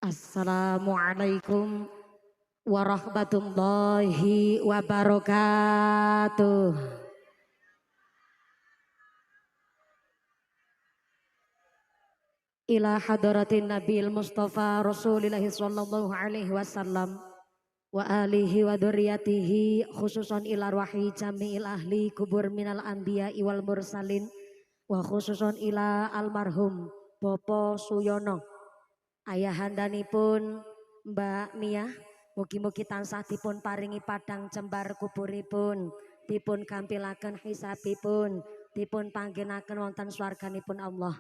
Assalamualaikum warahmatullahi wabarakatuh. Ila hadratin Nabil Mustafa Rasulillahi sallallahu alaihi wasallam wa alihi wa dzurriyyatihi khususan ila ruhi jami'il ahli kubur minal anbiya wal mursalin wa khususan ila almarhum Bopo Suyono ayahandanipun Mbak Mia. Mugi-mugi tansah dipun paringi padang jembar kuburipun, dipun gampilaken hisabipun, dipun panggenaken wonten swarganipun Allah.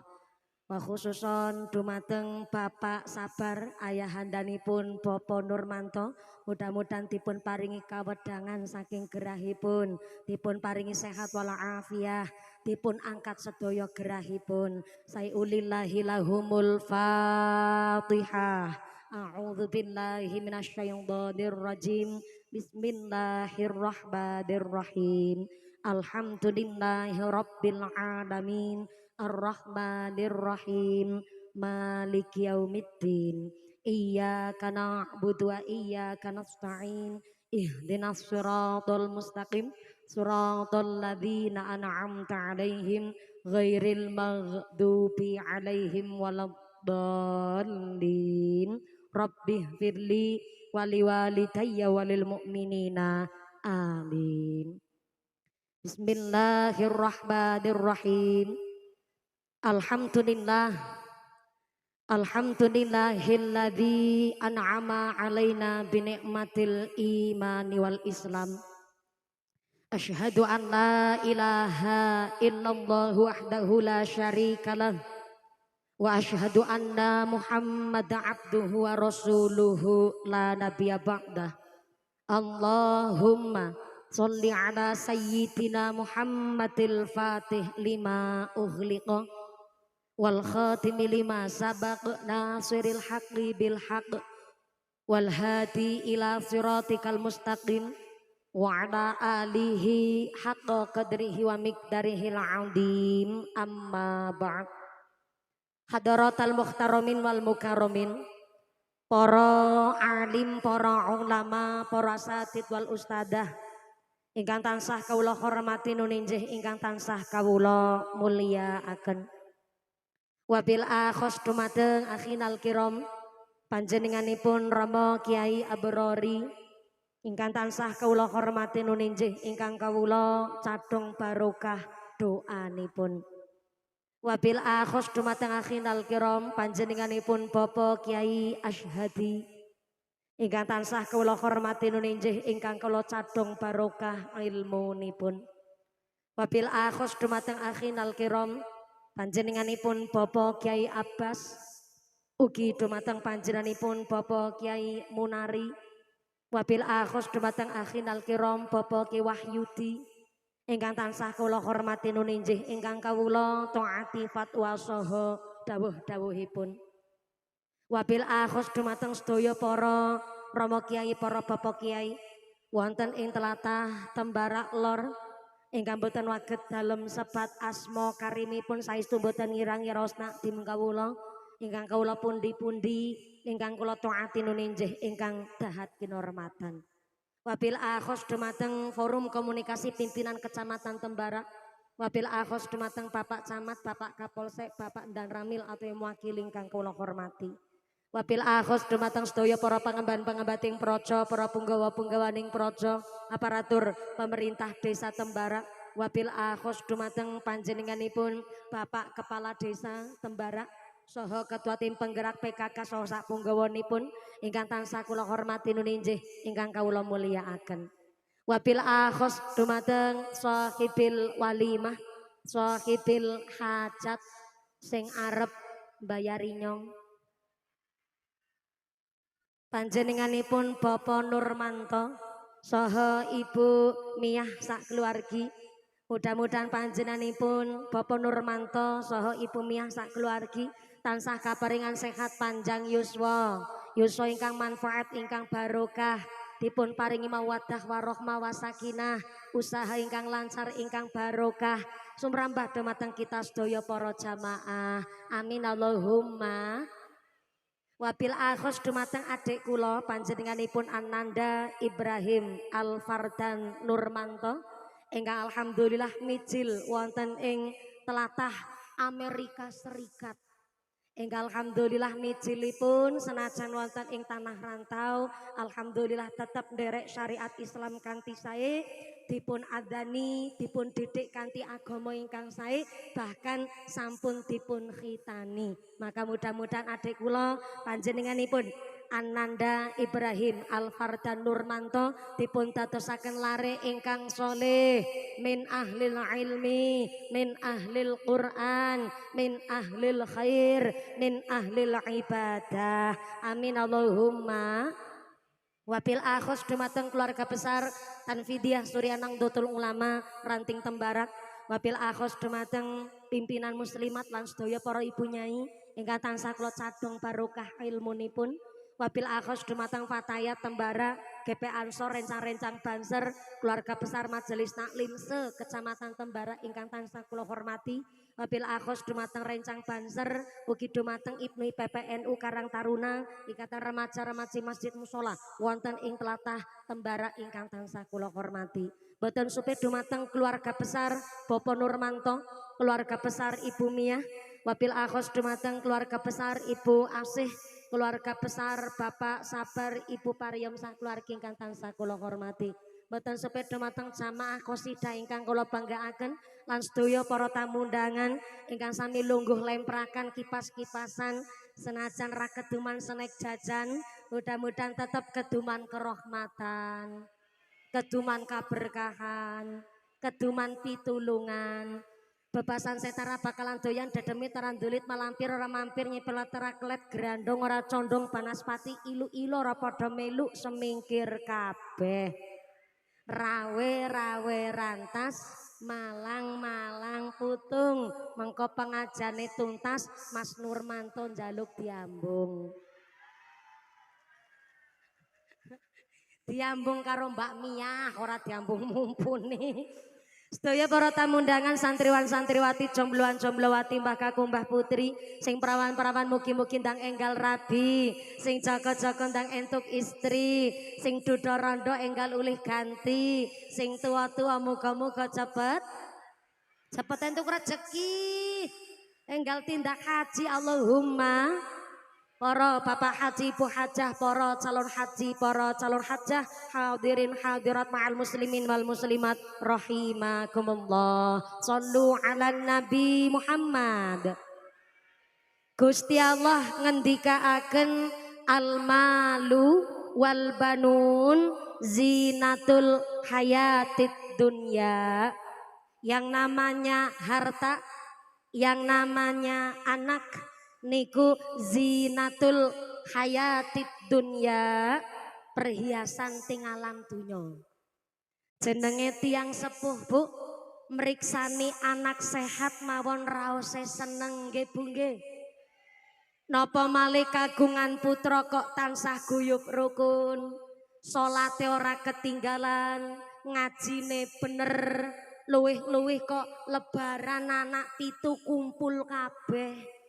Wa khususon dumateng Bapak Sabar ayahandanipun Bapak Nurmanto, mudah-mudahan dipun paringi kawedangan saking gerahipun, dipun paringi sehat walafiah, dipun angkat sedaya gerahipun. Sayulillahi lahumul Fatihah. A'udzu billahi minasyaitonir rajim. Bismillahirrahmanirrahim. Alhamdulillahi rabbil alamin. Ar-Rahmanir Rahim. Maliki yaumiddin. Iyyaka na'budu wa iyyaka nasta'in. Ihdinas siratal mustaqim. Siratal ladzina an'amta 'alaihim ghairil maghdubi 'alaihim waladdallin. Rabbighfirli wali walidayya walil mu'minina. Amin. Bismillahirrahmanirrahim. Alhamdulillah. Alhamdulillahilladzi an'ama 'alaina bi ni'matil imani wal islam. Asyhadu an la ilaha illallah wahdahu la syarikalah wa asyhadu anna Muhammadan abduhu wa rasuluhu la nabiyya ba'dah. Allahumma sholli ala sayyidina Muhammadil fatih lima ughliqa wal khatimi lima sabaq nasiril haqqi bil haqq wal hadi ila siratikal mustaqim wa ala alihi haqqa qadrihi wa miqdarihil azim. Amma ba'd. Hadaratal muhtaramin wal mukarramin, para alim, para ulama, para asatid wal ustadah ingkang tansah kawula hormati nuninjih ingkang tansah kawula mulyakaken. Wabil akhos dumateng akhinal kiram panjenenganipun Rama Kiai Abrori ingkang tansah kawula hormati nuninjih ingkang kawula cadhong barokah doanipun. Wabil akhos dumateng akhinal kiram panjenenganipun Bapak Kiai Asyhadi ingkang tansah kawula hormati nuninjih ingkang kawula cadhong barokah ilmunipun. Wabil akhos dumateng akhinal kiram panjenenganipun Bapak Kiai Abbas, ugi dumateng panjenenganipun Bapak Kiai Munari. Wabil akhos dumateng akhinal kiram Bapak Kiai Wahyudi ingkang tansah kawula hormati nuninjih ingkang kawula taati fatwa saha dawuh-dawuhipun. Wabil akhos dumateng sedaya para Rama Kiai, para Bapak Kiai wonten ing tlatah Tembarak Lor ingkang boten waget dalem sebat asma karimipun saestu boten ngira-ngira dim kawula ingkang kawula pundi-pundi ingkang kula taati nuninjih ingkang dahat kinurmatan. Wabil akhos dumateng forum komunikasi pimpinan Kecamatan Tembarak. Wabil akhos dumateng Bapak Camat, Bapak Kapolsek, Bapak Dan Ramil atau yang mewakili ingkang kula hormati. Wabil akhos dumateng sedaya para pangemban-pangembating praja, para punggawa-punggawaning praja, aparatur pemerintah Desa Tembarak. Wabil akhos dumateng panjenenganipun Bapak Kepala Desa Tembarak saha Ketua Tim Penggerak PKK saha sak punggawanipun ingkang tansah kula hormati nuninjih ingkang kawula mulyakaken. Wabil akhos dumateng sahibil walimah, sahibil hajat sing arep mbayari nyong. Panjenenganipun Bapak Nurmanto saha Ibu Miyah sak keluargi. Mudah-mudahan panjenenganipun Bapak Nurmanto saha Ibu Miyah sak keluargi tansah kaparingan sehat panjang yuswa, yuswa ingkang manfaat ingkang barokah, dipun paringi mawaddah warahmah wasakinah, usaha ingkang lancar ingkang barokah, sumrambah dumateng kita sedaya para jamaah. Amin Allahumma. Wabil akhos dumateng adik kula panjenenganipun Ananda Ibrahim Alfardan Nurmanto ingkang alhamdulillah mijil wonten ing tlatah Amerika Serikat. Enggal alhamdulillah mijilipun senajan wonten ing tanah rantau alhamdulillah tetap nderek syariat Islam kanthi sae dipun adani dipun didik kanthi agama ingkang sae bahkan sampun dipun khitani. Maka mudah-mudahan adik kula panjenenganipun Ananda Ibrahim Alfardan Nurmanto dipun dadosaken lare ingkang soleh min ahlil ilmi min ahlil Quran min ahlil khair min ahlil ibadah amin Allahumma. Wabil akhos dumateng keluarga besar Tanfidiah Suryanang Dotul Ulama Ranting Tembarak. Wabil akhos dumateng pimpinan muslimat lan sedaya para ibu nyai ingkang tansah kula cadhong barokah ilmunipun. Wabil akhos dumateng Fatayat Tembara GP Ansor rencang-rencang Banser keluarga besar Majelis Taklim se Kecamatan Tembara ingkang tansah kula hormati. Wabil akhos dumateng rencang Banser ugi dumateng Ibnu PPNU Karang Taruna Ikatan Remaja-Remaji Masjid Musola wonten ing tlatah Tembara ingkang tansah kula hormati. Boten supe dumateng keluarga besar Bapak Nurmanto, keluarga besar Ibu Mia. Wabil akhos dumateng keluarga besar Ibu Asih, keluarga besar Bapak Sabar, Ibu Pariyom sah keluarga ingkang tansah kula hormati. Boten supe dumateng jamaah qasidah ingkang kula banggaaken lan sedaya para tamu undangan ingkang sami lungguh lemprakan kipas-kipasan senajan ra keduman snack jajan, mudah-mudahan tetap keduman kerahmatan, keduman kaberkahan, keduman pitulungan. Bebasan setara bakalan doyan dedemit tarandulit malampir ora mampir nyipel teraklet grandong ora condong banaspati ilu-ilu ora padha melu semingkir kabeh. Rawe-rawe rantas malang-malang putung mengko pengajane tuntas Mas Nurmanto njaluk diambung. Diambung karo Mbak Mia ora diambung mumpuni. Sedaya para tamu undangan santriwan santriwati jombloan jomblowati mbah kakung mbah putri sing perawan-perawan mugi-mugi ndang enggal rabi sing jaga-jaga ndang entuk istri sing duda rondo enggal ulih ganti sing tua-tua muga-muga cepet entuk rezeki enggal tindak haji Allahumma. Para bapak haji, ibu hajah, para calon haji, para calon hajah, hadirin hadirat ma'al muslimin wal muslimat rahimakumullah. Sallu ala Nabi Muhammad. Gusti Allah ngendikaaken al malu wal banun zinatul hayatid dunya. Yang namanya harta, yang namanya anak niku zinatul hayatid dunya, perhiasan ting alam dunya. Jenenge tiang sepuh Bu, meriksani anak sehat mawon raose seneng nggih Bu nggih. Napa malih kagungan putra kok tansah guyub rukun, salate ora ketinggalan, ngajine bener, luwih-luwih kok lebaran anak pitu kumpul kabeh.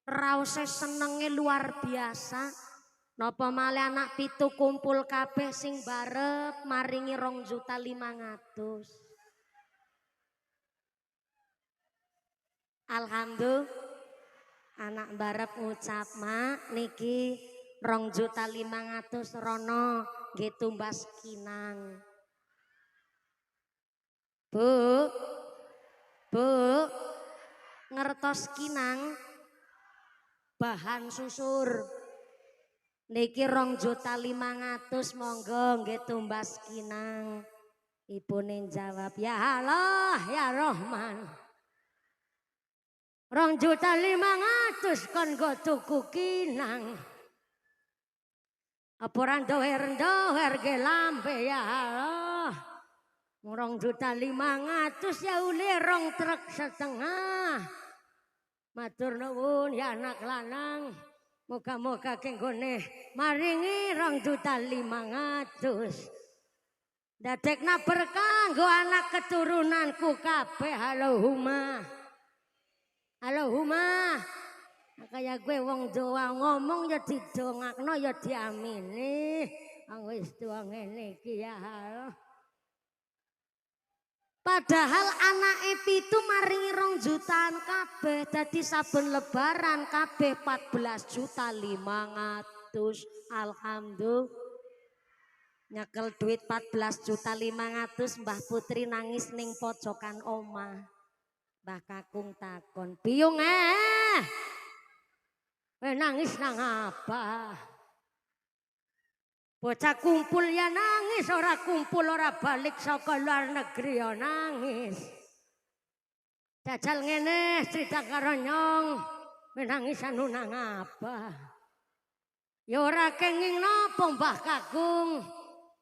Raose senenge luar biasa. Napa malih anak pitu kumpul kabeh sing barep maringi 2.500.000. Alhamdulillah anak barep ngucap mak niki 2.500.000 rono nggih tumbas kinang. Bu ngertos kinang bahan susur niki 2.500.000 monggo nggih tumbas kinang. Ibune jawab ya Allah ya Rahman, 2.500.000 kon go tuku kinang apa ora ndower ge lambe ya Allah. 2.500.000 ya uli 2 truk setengah. Matur nuwun ya anak lanang, moga-moga kenggone maringi 2.500.000. Dadekna berkah nggo anak keturunanku kabeh. Allahumma. Allahumma. Kaya gue wong Jawa ngomong ya didongakno ya diamini. Wis tuwa ngene iki ya. Padahal anake pitu maringi 2 jutaan kabeh. Dadi saben lebaran kabeh 14.500.000. Alhamdulillah. Nyekel duit 14.500.000 Mbah Putri nangis ning pojokan omah. Mbah Kakung takon, "Biyung nangis nang apa?" Bocah kumpul ya nangis, ora kumpul ora balik saka luar negeri ya nangis. Jajal ngene cerita karo nyong, nangis anu nang apa? Ya ora kenging napa Mbah Kakung.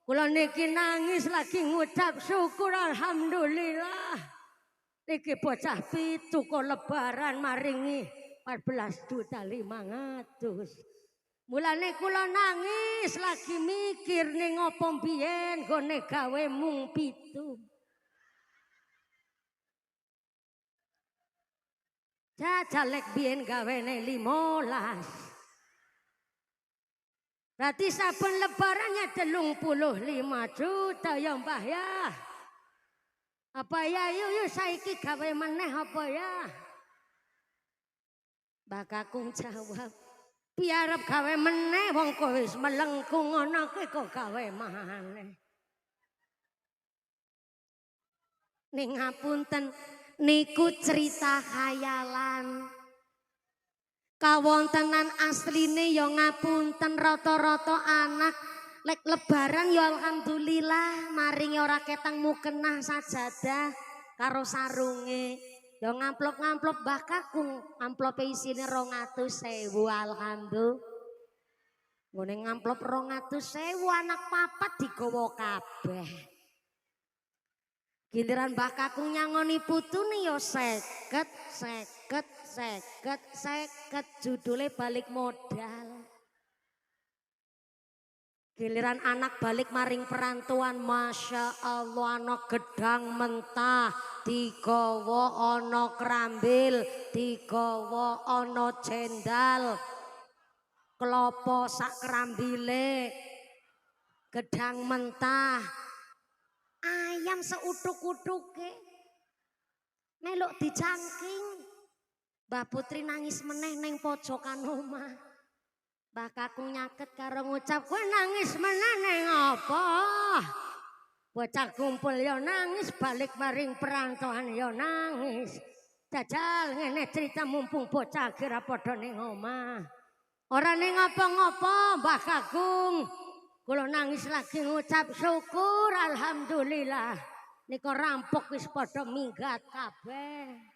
Kula niki nangis lagi ngucap syukur alhamdulillah. Niki bocah pitu kok lebaran maringi 14.500.000. Mulane kula nangis lagi mikir ning opo mbiyen gone gawe mung 7. Jajalek biyen gawene 15. Berarti saben lebarannya 35 juta ya Mbah ya. Apa ya yuk saiki gawe meneh apa ya? Mbah Kakung jawab, "Piarep gawe meneh wong kowe wis melengkung ngono kok gawe maneh." Ning ngapunten niku cerita khayalan. Kawontenan asline ya ngapunten rata-rata anak lek lebaran ya alhamdulillah maringi ora ketang mukenah sajadah karo sarunge. Ya ngamplop-ngamplop Mbah Kakung, amplope isine 200.000 alhamdulillah. Ngene ngamplop 200.000 anak papat digawa kabeh. Giliran Mbah Kakung nyangoni putune ya 50 judule balik modal. Giliran anak balik maring perantuan, Masya Allah ana gedang mentah, digawa ana krambil, digawa ana jendal, klopo sak krambile, gedang mentah, ayam seutuk-utuke, meluk dicangking. Mbah Putri nangis meneh neng pojokan omah. Mbah Kakung nyaket karo ngucap, "Kowe nangis meneh neng apa?" Bocah kumpul ya nangis, balik maring perantauan ya nangis. Jajal ngene cerita mumpung bocah kira padha ning omah. Ora ning apa-apa Mbah Kakung. Kula nangis lagi ngucap syukur alhamdulillah. Nika rampok wis padha minggat kabeh.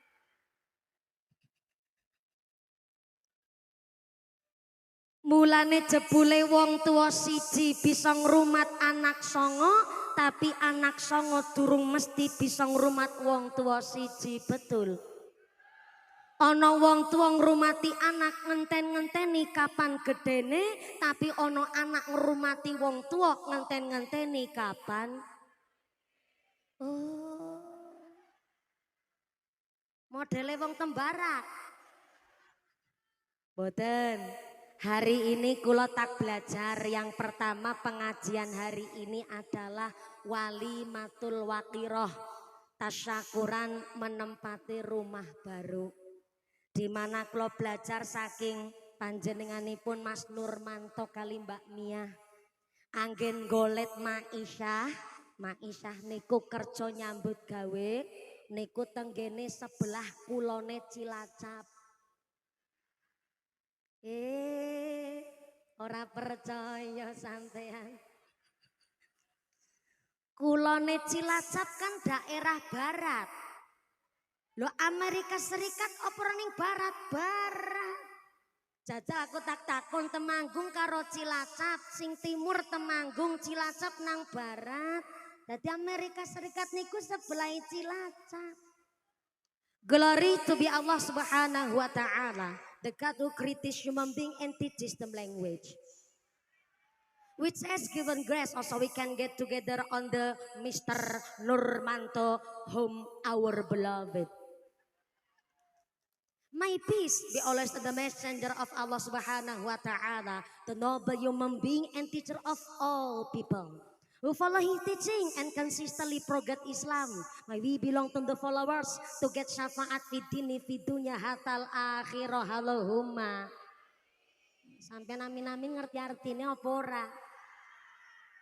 Mulane jebule wong tua siji bisa ngrumat anak songo, tapi anak songo durung mesti bisa ngrumat wong tua siji, betul. Ana wong tua ngrumati anak ngenten-ngenteni kapan gedene, tapi ana anak ngrumati wong tua ngenten-ngenteni kapan. Oh. Modele wong Tembarak. Boten. Hari ini kula tak belajar. Yang pertama pengajian hari ini adalah walimatul waqiroh, tasyakuran menempati rumah baru. Di mana kula belajar saking panjenenganipun Mas Nurmanto kali Mbak Mia. Anggen golet Maisyah niku kerja nyambut gawe niku tenggene sebelah kulone Cilacap. Ora percaya sampean. Kulone Cilacap kan daerah barat. Loh Amerika Serikat apa ning barat? Barat. Jajal aku tak takon Temanggung karo Cilacap, sing timur Temanggung, Cilacap nang barat. Dadi Amerika Serikat niku sebelah Cilacap. Glory to be Allah Subhanahu wa taala, the God who created human being and teaches them language. Which has given grace also we can get together on the Mr. Nurmanto home our beloved. My peace be always to the messenger of Allah subhanahu wa ta'ala, the noble human being and teacher of all people, who follow his teaching and consistently progress Islam. May we belong to the followers to get syafaat fi dini fi dunya hatal akhirah. Allahumma. Sampai amin-amin ngerti artinya apa ora?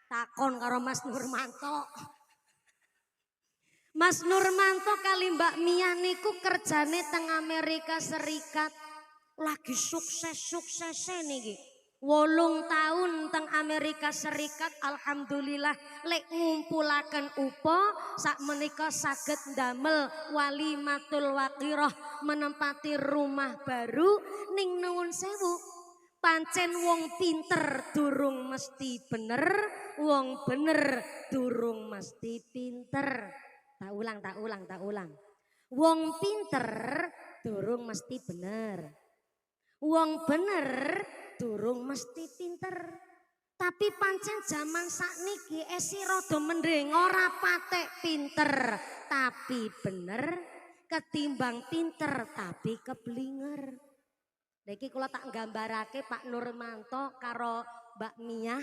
Takon karo Mas Nurmanto. Mas Nurmanto kali Mbak Mia niku kerjane teng Amerika Serikat. Lagi sukses niki. 8 tahun teng Amerika Serikat, alhamdulillah lek ngumpulaken upo sak menika saged ndamel walimatul waqirah, menempati rumah baru ning nuwun sewu. Pancen wong pinter durung mesti bener, wong bener durung mesti pinter. Tak ulang. Wong pinter durung mesti bener. Wong bener durung mesti pinter. Tapi pancen zaman sakniki esi rada mending ora patek pinter tapi bener ketimbang pinter tapi keblinger. Niki kula tak nggambarake Pak Nurmanto karo Mbak Mia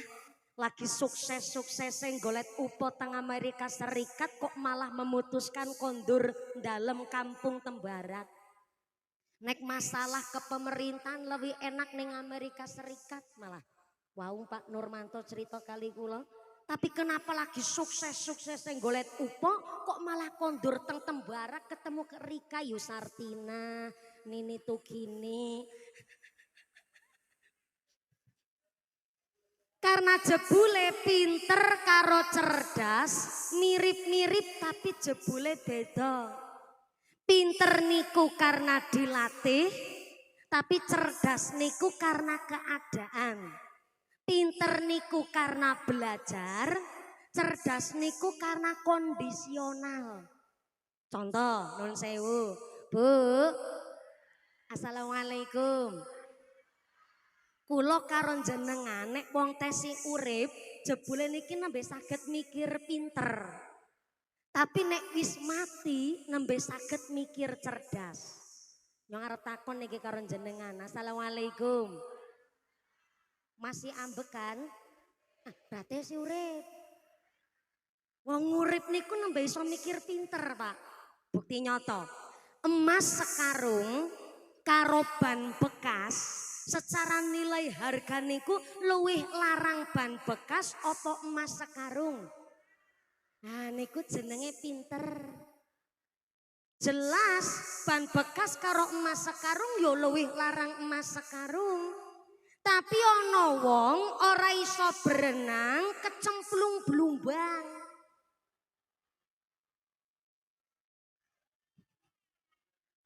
lagi sukses-suksese golet upo teng Amerika Serikat kok malah memutuskan kondur dalam kampung Tembarat. Nek masalah kepemerintahan lebih enak ning Amerika Serikat malah. Wau Pak Nurmanto cerita kali kula. Tapi kenapa lagi sukses-suksese golet upo kok malah kondur teng Tembarat ketemu ke Rika Yusartina, Nini Tugini. Karena jebule pinter karo cerdas mirip-mirip tapi jebule beda. Pinter niku karena dilatih tapi cerdas niku karena keadaan. Pinter niku karena belajar, cerdas niku karena kondisional. Contoh nun sewu, Bu. Assalamualaikum. Kula karo jenengan nek wong tesi urip jebule niki nembe saged mikir pinter. Tapi nek wis mati nembe saged mikir cerdas. Nyong arep takon niki karo jenengan. Assalamualaikum. Masih ambekan? Berarti si urip. Wong urip niku nembe iso mikir pinter, Pak. Bukti nyata. Emas sekarung karo ban bekas secara nilai harga niku luwih larang ban bekas apa emas sekarung. Nah niku jenenge pinter. Jelas ban bekas karo emas sekarung yo luwih larang emas sekarung. Tapi ana wong ora iso berenang kecemplung blumbang.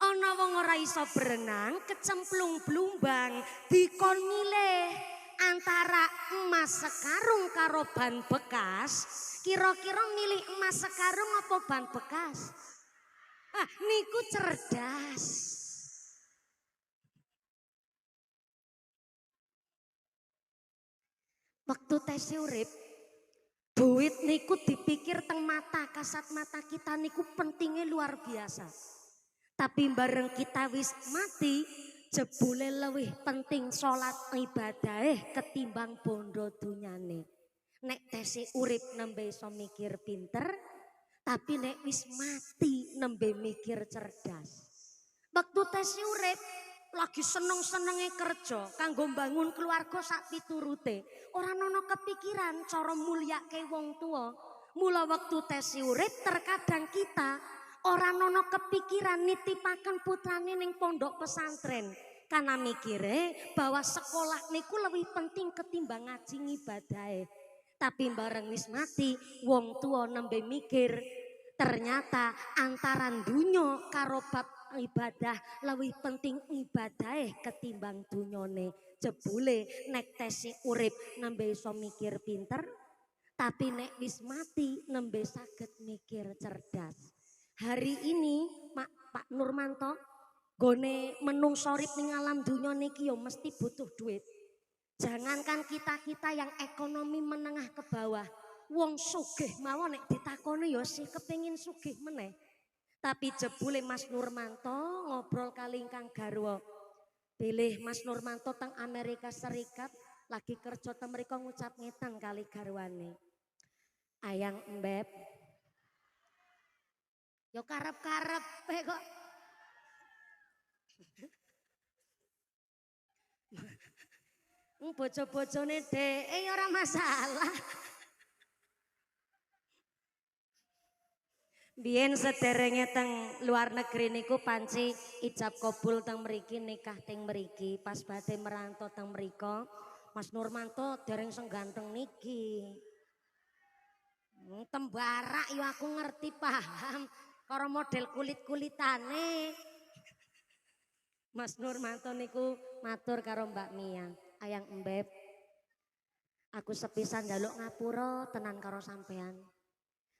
Ana wong ora iso berenang kecemplung blumbang dikon milih antara emas sekarung karo ban bekas, kira-kira milih emas sekarung apa ban bekas? Niku cerdas. Waktu tes urip duit niku dipikir teng mata, kasat mata kita niku pentingnya luar biasa. Tapi bareng kita wis mati, jebule lebih penting sholat ibadah ketimbang bondo dunyane. Nek tesi urip nembe iso mikir pinter, tapi nek wis mati nembe mikir cerdas. Waktu tesi urip lagi seneng-senenge kerja kanggo mbangun keluarga sak piturute, ora ono kepikiran cara mulyake wong tua. Mula waktu tesi urip terkadang kita ora nono kepikiran nitipaken putrane ning pondok pesantren karena mikire bahwa sekolah niku lebih penting ketimbang ngaji ibadahe. Tapi bareng wis mati wong tua nembe mikir ternyata antaran dunyo karo bab ibadah lebih penting ibadahe ketimbang dunyone. Jebule nek tesi urip nembe iso mikir pinter, tapi nek wis mati nembe saged mikir cerdas. Hari ini Pak Nurmanto gone menungso urip ning alam dunya niki yo mesti butuh duit. Jangankan kita yang ekonomi menengah ke bawah, wong sugih mawon nek ditakoni yo sih kepengin sugih meneh. Tapi jebule Mas Nurmanto ngobrol kali ingkang garwa. Bilih Mas Nurmanto teng Amerika Serikat lagi kerja teng mriko ngucap ngetan kali garwane. Ayang Mbep. Yo karep-karep kok. Bojo-bojone dhek ya ora masalah. Biyen sederenge teng luar negeri niku panci ijab kabul teng mriki nikah teng mriki pas badhe merantau teng mriko Mas Nurmanto dereng sengganteng niki. Tembara yo aku ngerti paham karo model kulit-kulitane. Mas Nurmanto niku matur karo Mbak Mia, Ayang Mbep. Aku sepisan njaluk ngapura tenan karo sampean.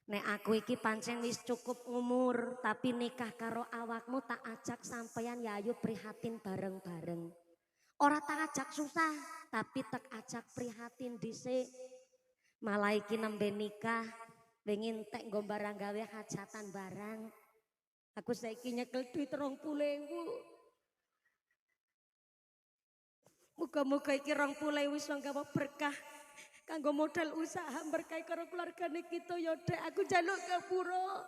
Nek aku iki pancen wis cukup umur, tapi nikah karo awakmu tak ajak sampean ya ayo prihatin bareng-bareng. Ora tak ajak susah, tapi tak ajak prihatin dhisik. Malah iki nembe nikah, pengen tek nggo barang gawe hajatan barang. Aku saiki nyekel duit 20.000. Muga-muga iki 20.000 wis nggawa berkah. Kanggo modal usaha berkah karo keluargane kita ya Dek. Aku njaluk ngapura.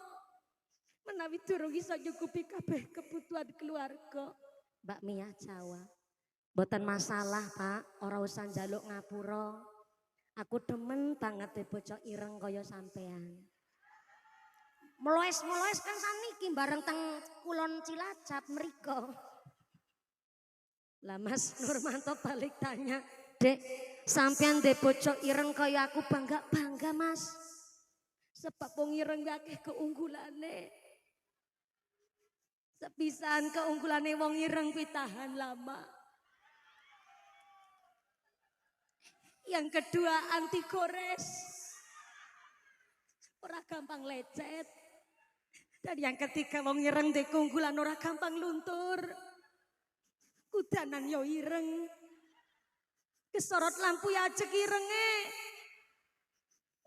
Menawi durung iso nyukupi kabeh kebutuhan keluarga. Mbak Mia jawab, "Mboten masalah, Pak. Ora usah njaluk ngapura. Aku demen banget deh bocah ireng kaya sampean. Meloes-meloes kan saniki bareng teng Kulon Cilacap mriko." Lah Mas Nurmanto balik tanya, "Dek, sampean de bocah ireng kaya aku bangga Mas. Sebab wong ireng akeh keunggulane. Sepisan keunggulane wong ireng pitahan lama. Yang kedua anti gores. Ora gampang lecet. Dan yang ketiga wong ireng de keunggulan ora gampang luntur. Kudanan yo ireng. Kesorot lampu ya ajek irenge.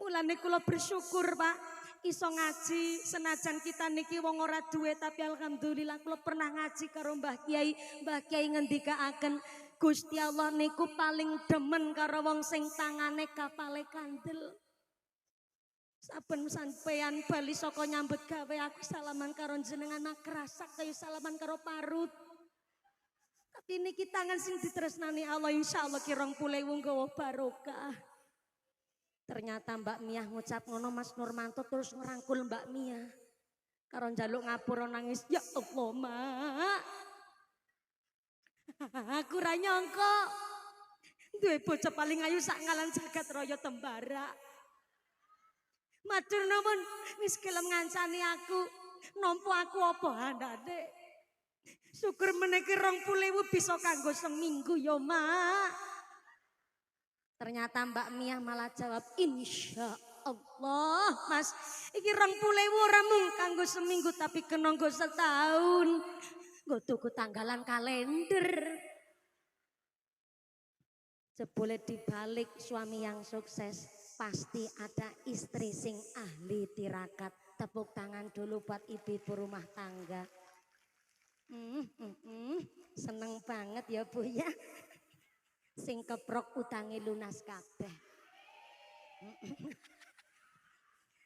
Mulane kula bersyukur Pak iso ngaji senajan kita niki wong ora duwe tapi alhamdulillah kula pernah ngaji karo Mbah Kiai. Mbah Kiai ngendikaaken Gusti Allah niku paling demen karo wong sing tangane kapale kandel. Saben sampean bali saka nyambut gawe aku salaman karo jenengan krasak kaya salaman karo parut. Tapi niki tangan sing ditresnani Allah insyaallah ki 20.000 nggawa barokah. Ternyata Mbak Mia ngucap ngono Mas Nurmanto terus ngerangkul Mbak Mia. Karo njaluk ngapura nangis, "Ya Allah, Mak. Aku ra nyangka duwe bocah paling ayu sak ngalan jagat raya Tembara. Matur nuwun wis gelem ngancani aku, nampa aku apa andane. Syukur meniki 20.000 bisa kanggo seminggu ya, Mak." Ternyata Mbak Mia malah jawab, "Insya Allah Mas, iki 20.000 ora mung kanggo seminggu tapi kena nggo setahun. Nggo tuku tanggalan kalender." Jebule dibalik suami yang sukses pasti ada istri sing ahli tirakat. Tepuk tangan dulu buat ibu-ibu rumah tangga. Seneng banget ya Bu ya. Sing keprok utangi lunas kabeh.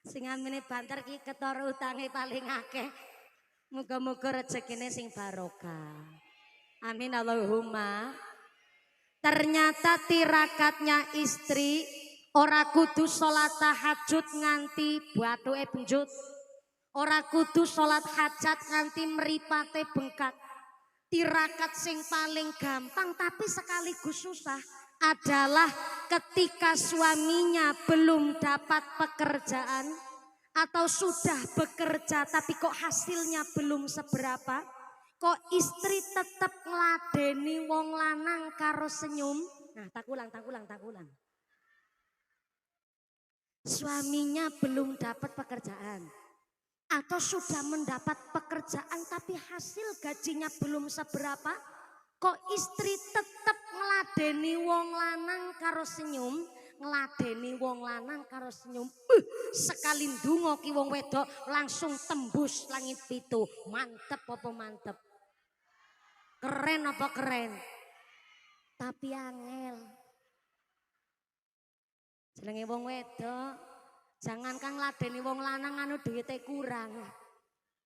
Sing amene banter ki ketara utange paling akeh. Muga-muga rezekine sing barokah. Amin Allahumma. Ternyata tirakatnya istri ora kudu salat tahajud nganti bathuke benjut. Ora kudu salat hajat nganti mripate bengkak. Tirakat sing paling gampang tapi sekaligus susah adalah ketika suaminya belum dapat pekerjaan atau sudah bekerja tapi kok hasilnya belum seberapa, kok istri tetap ngladeni wong lanang karo senyum. Nah, tak ulang. Suaminya belum dapat pekerjaan atau sudah mendapat pekerjaan tapi hasil gajinya belum seberapa, kok istri tetap ngladeni wong lanang karo senyum, ngladeni wong lanang karo senyum. sekali ndonga ki wong wedok langsung tembus langit pitu. Mantep apa mantep? Keren apa keren? Tapi angel. Jenenge wong wedok, jangankan ngladeni wong lanang anu duwite kurang.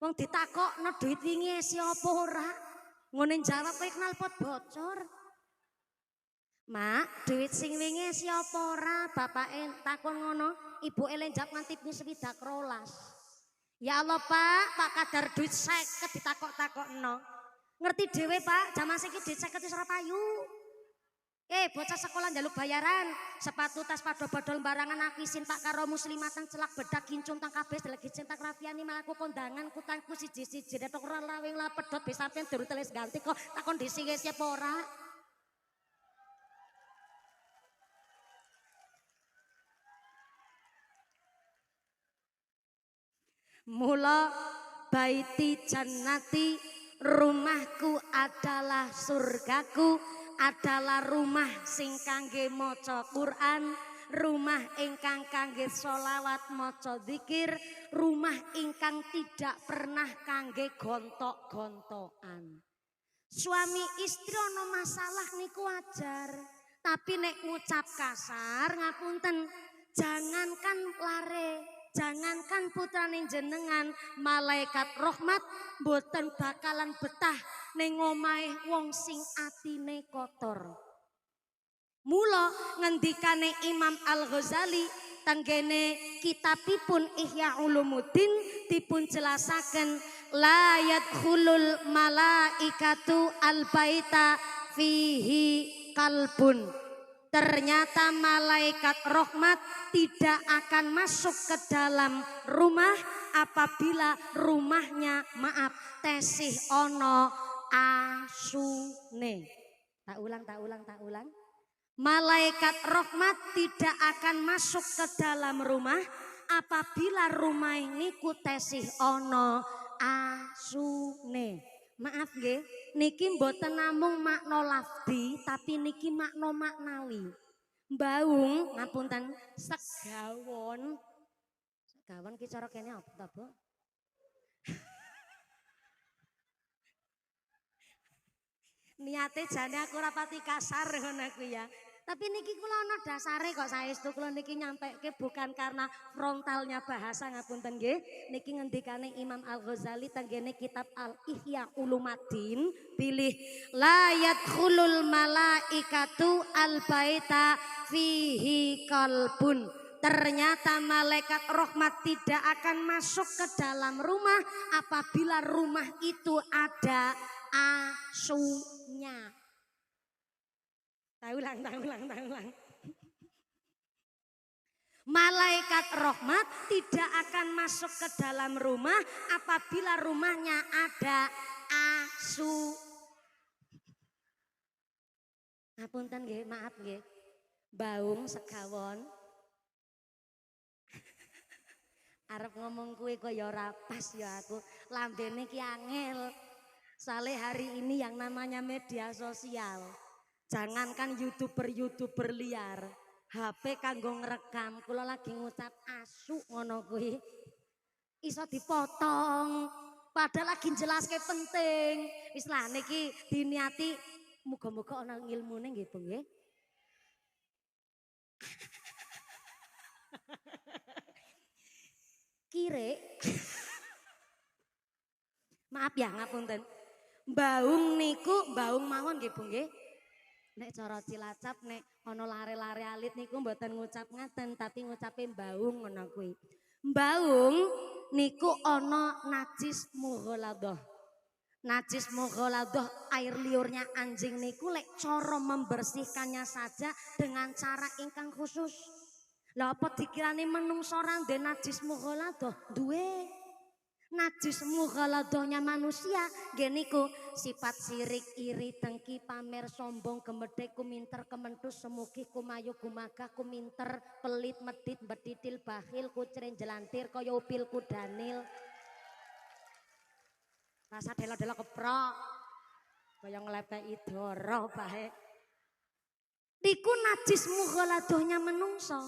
Wong ditakokno duit wingi isi apa ora? Ngene jawab kowe knalpot bocor. Mak, duit sing wingi isi apa ora? Bapake takon ngono, ibuke lenjap nganti swidak rolas. Ya Allah, Pak kadar duit 50 ditakok-takokno. Ngerti dhewe, Pak, jaman saiki duit 50 wis ora payu. Bocah sekolah njaluk bayaran, sepatu tas padha-padha barangan akisin Pak karo muslimatan celak bedak kincung tang kabeh lagi cinta rafiani malaku kondangan kutangku siji-siji detok ora lawing la pedhot be sampean durung teles ganti kok takon disi wis apa ora. Mula baiti jannati, rumahku adalah surgaku, adalah rumah sing kangge maca Quran, rumah ingkang kangge sholawat maca zikir, rumah ingkang tidak pernah kangge gontok-gontokan. Suami istri ono masalah niku wajar, tapi nek ngucap kasar ngapunten, jangankan lare, jangankan putrane jenengan, malaikat rahmat boten bakalan betah ning omahe wong sing atine kotor. Mula ngendikane Imam Al-Ghazali tanggene kitabipun Ihya Ulumuddin dipun jelasaken la yadkhulul malaikatu al-baita fihi kalbun. Ternyata malaikat rahmat tidak akan masuk ke dalam rumah apabila rumahnya tesih ono asune. Tak ulang. Malaikat rahmat tidak akan masuk ke dalam rumah apabila rumah ini tesih ono asune. Maaf nggih, niki mboten namung makna lafdi tapi niki makna maknawi. Baung ngapunten segawon. Segawon ki cara kene apa ta, Bu? Niate jane aku ora pati kasar ngono aku ya. Tapi niki kula ana dasare kok saestu kula niki nyampeke bukan karena frontalnya bahasa ngapunten nggih. Niki ngendikane Imam Al-Ghazali tenggene kitab Al-Ihya Ulumuddin pilih la yadkhulul malaikatu al-baita fihi qalbun. Ternyata malaikat rahmat tidak akan masuk ke dalam rumah apabila rumah itu ada asunya. Tak ulang. Malaikat rahmat tidak akan masuk ke dalam rumah apabila rumahnya ada asu. Ngapunten nggih, maaf nggih. Baung segawon. Arep ngomong kuwi kok ya ora pas ya aku. Lambene ki angel. Soale hari ini yang namanya media sosial. Jangankan YouTuber liar, HP kanggo ngrekam, kula lagi ngucap asu ngono kuwi. Iso dipotong, padahal lagi jelaske penting. Wis lah niki diniati muga-muga ana ilmune nggih, Bu nggih. Kire. Maaf ya ngapunten. Baung niku baung mawon nggih, Bu nggih. Nek cara Cilacap nek ana lare-lare alit niku mboten ngucap ngaten tapi ngucape baung ngono kuwi. Baung niku ana najis mughaladah. Najis mughaladah air liurnya anjing niku lek cara membersihkannya saja dengan cara ingkang khusus. Lah apa dikirane menungso ora ndek najis mughaladah? Duwe. Najis mughaladahnya manusia nggih niku sifat sirik, iri, dengki, pamer, sombong, gemedhe, kuminter, kementus, semugi, kumayu, gumagah, kuminter, pelit, medit, beditil, bakhil, kucren, jelantir, kaya upil, kudanil. Rasa delo-delo keprok. Kaya nglepeki dara bae. Niku najis mughaladahnya menungso.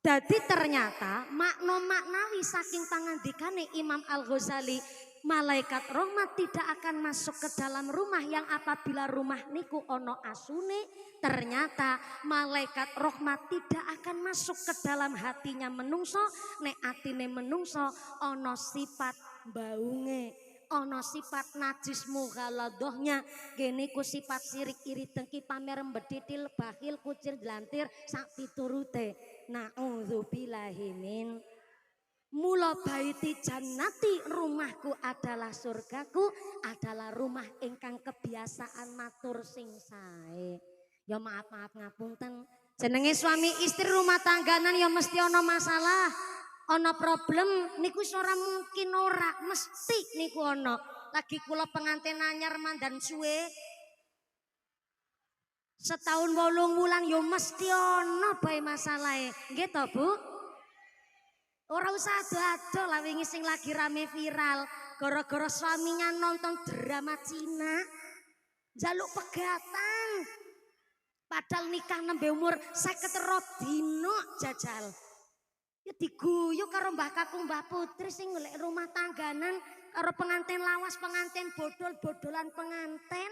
Jadi ternyata maknawi saking pangandikane Imam Al-Ghazali, malaikat rahmat tidak akan masuk ke dalam rumah yang apabila rumah niku ono asune. Ternyata malaikat rahmat tidak akan masuk ke dalam hatinya menungso, nek atine menungso ono sifat baunge, ono sifat najis mughaladohnya, gini ku sifat sirik iri dengki pamer mbeditil bakhil kucir jelantir sak piturute. Na'udzubillahi min. Mula baiti jannati, rumahku adalah surgaku, adalah rumah ingkang kebiasaan matur sing sae. Ya maaf ngapunten. Jenenge suami istri rumah tangganan ya mesti ono masalah, ono problem niku ora mungkin ora, mesti niku ono. Lagi kula pengantin anyar mandan suwe setahun 8 wulan ya mesti ono bae masalahe. Nggih to, Bu? Ora usah ado-ado lah wingi sing lagi rame viral gara-gara suaminya nonton drama Cina. Jaluk pegatan. Padahal nikah nembe umur 52 dino jajal. Ya diguyu karo Mbah Kakung Mbah Putri sing golek rumah tangganan karo pengantin lawas, pengantin bodol-bodolan pengantin.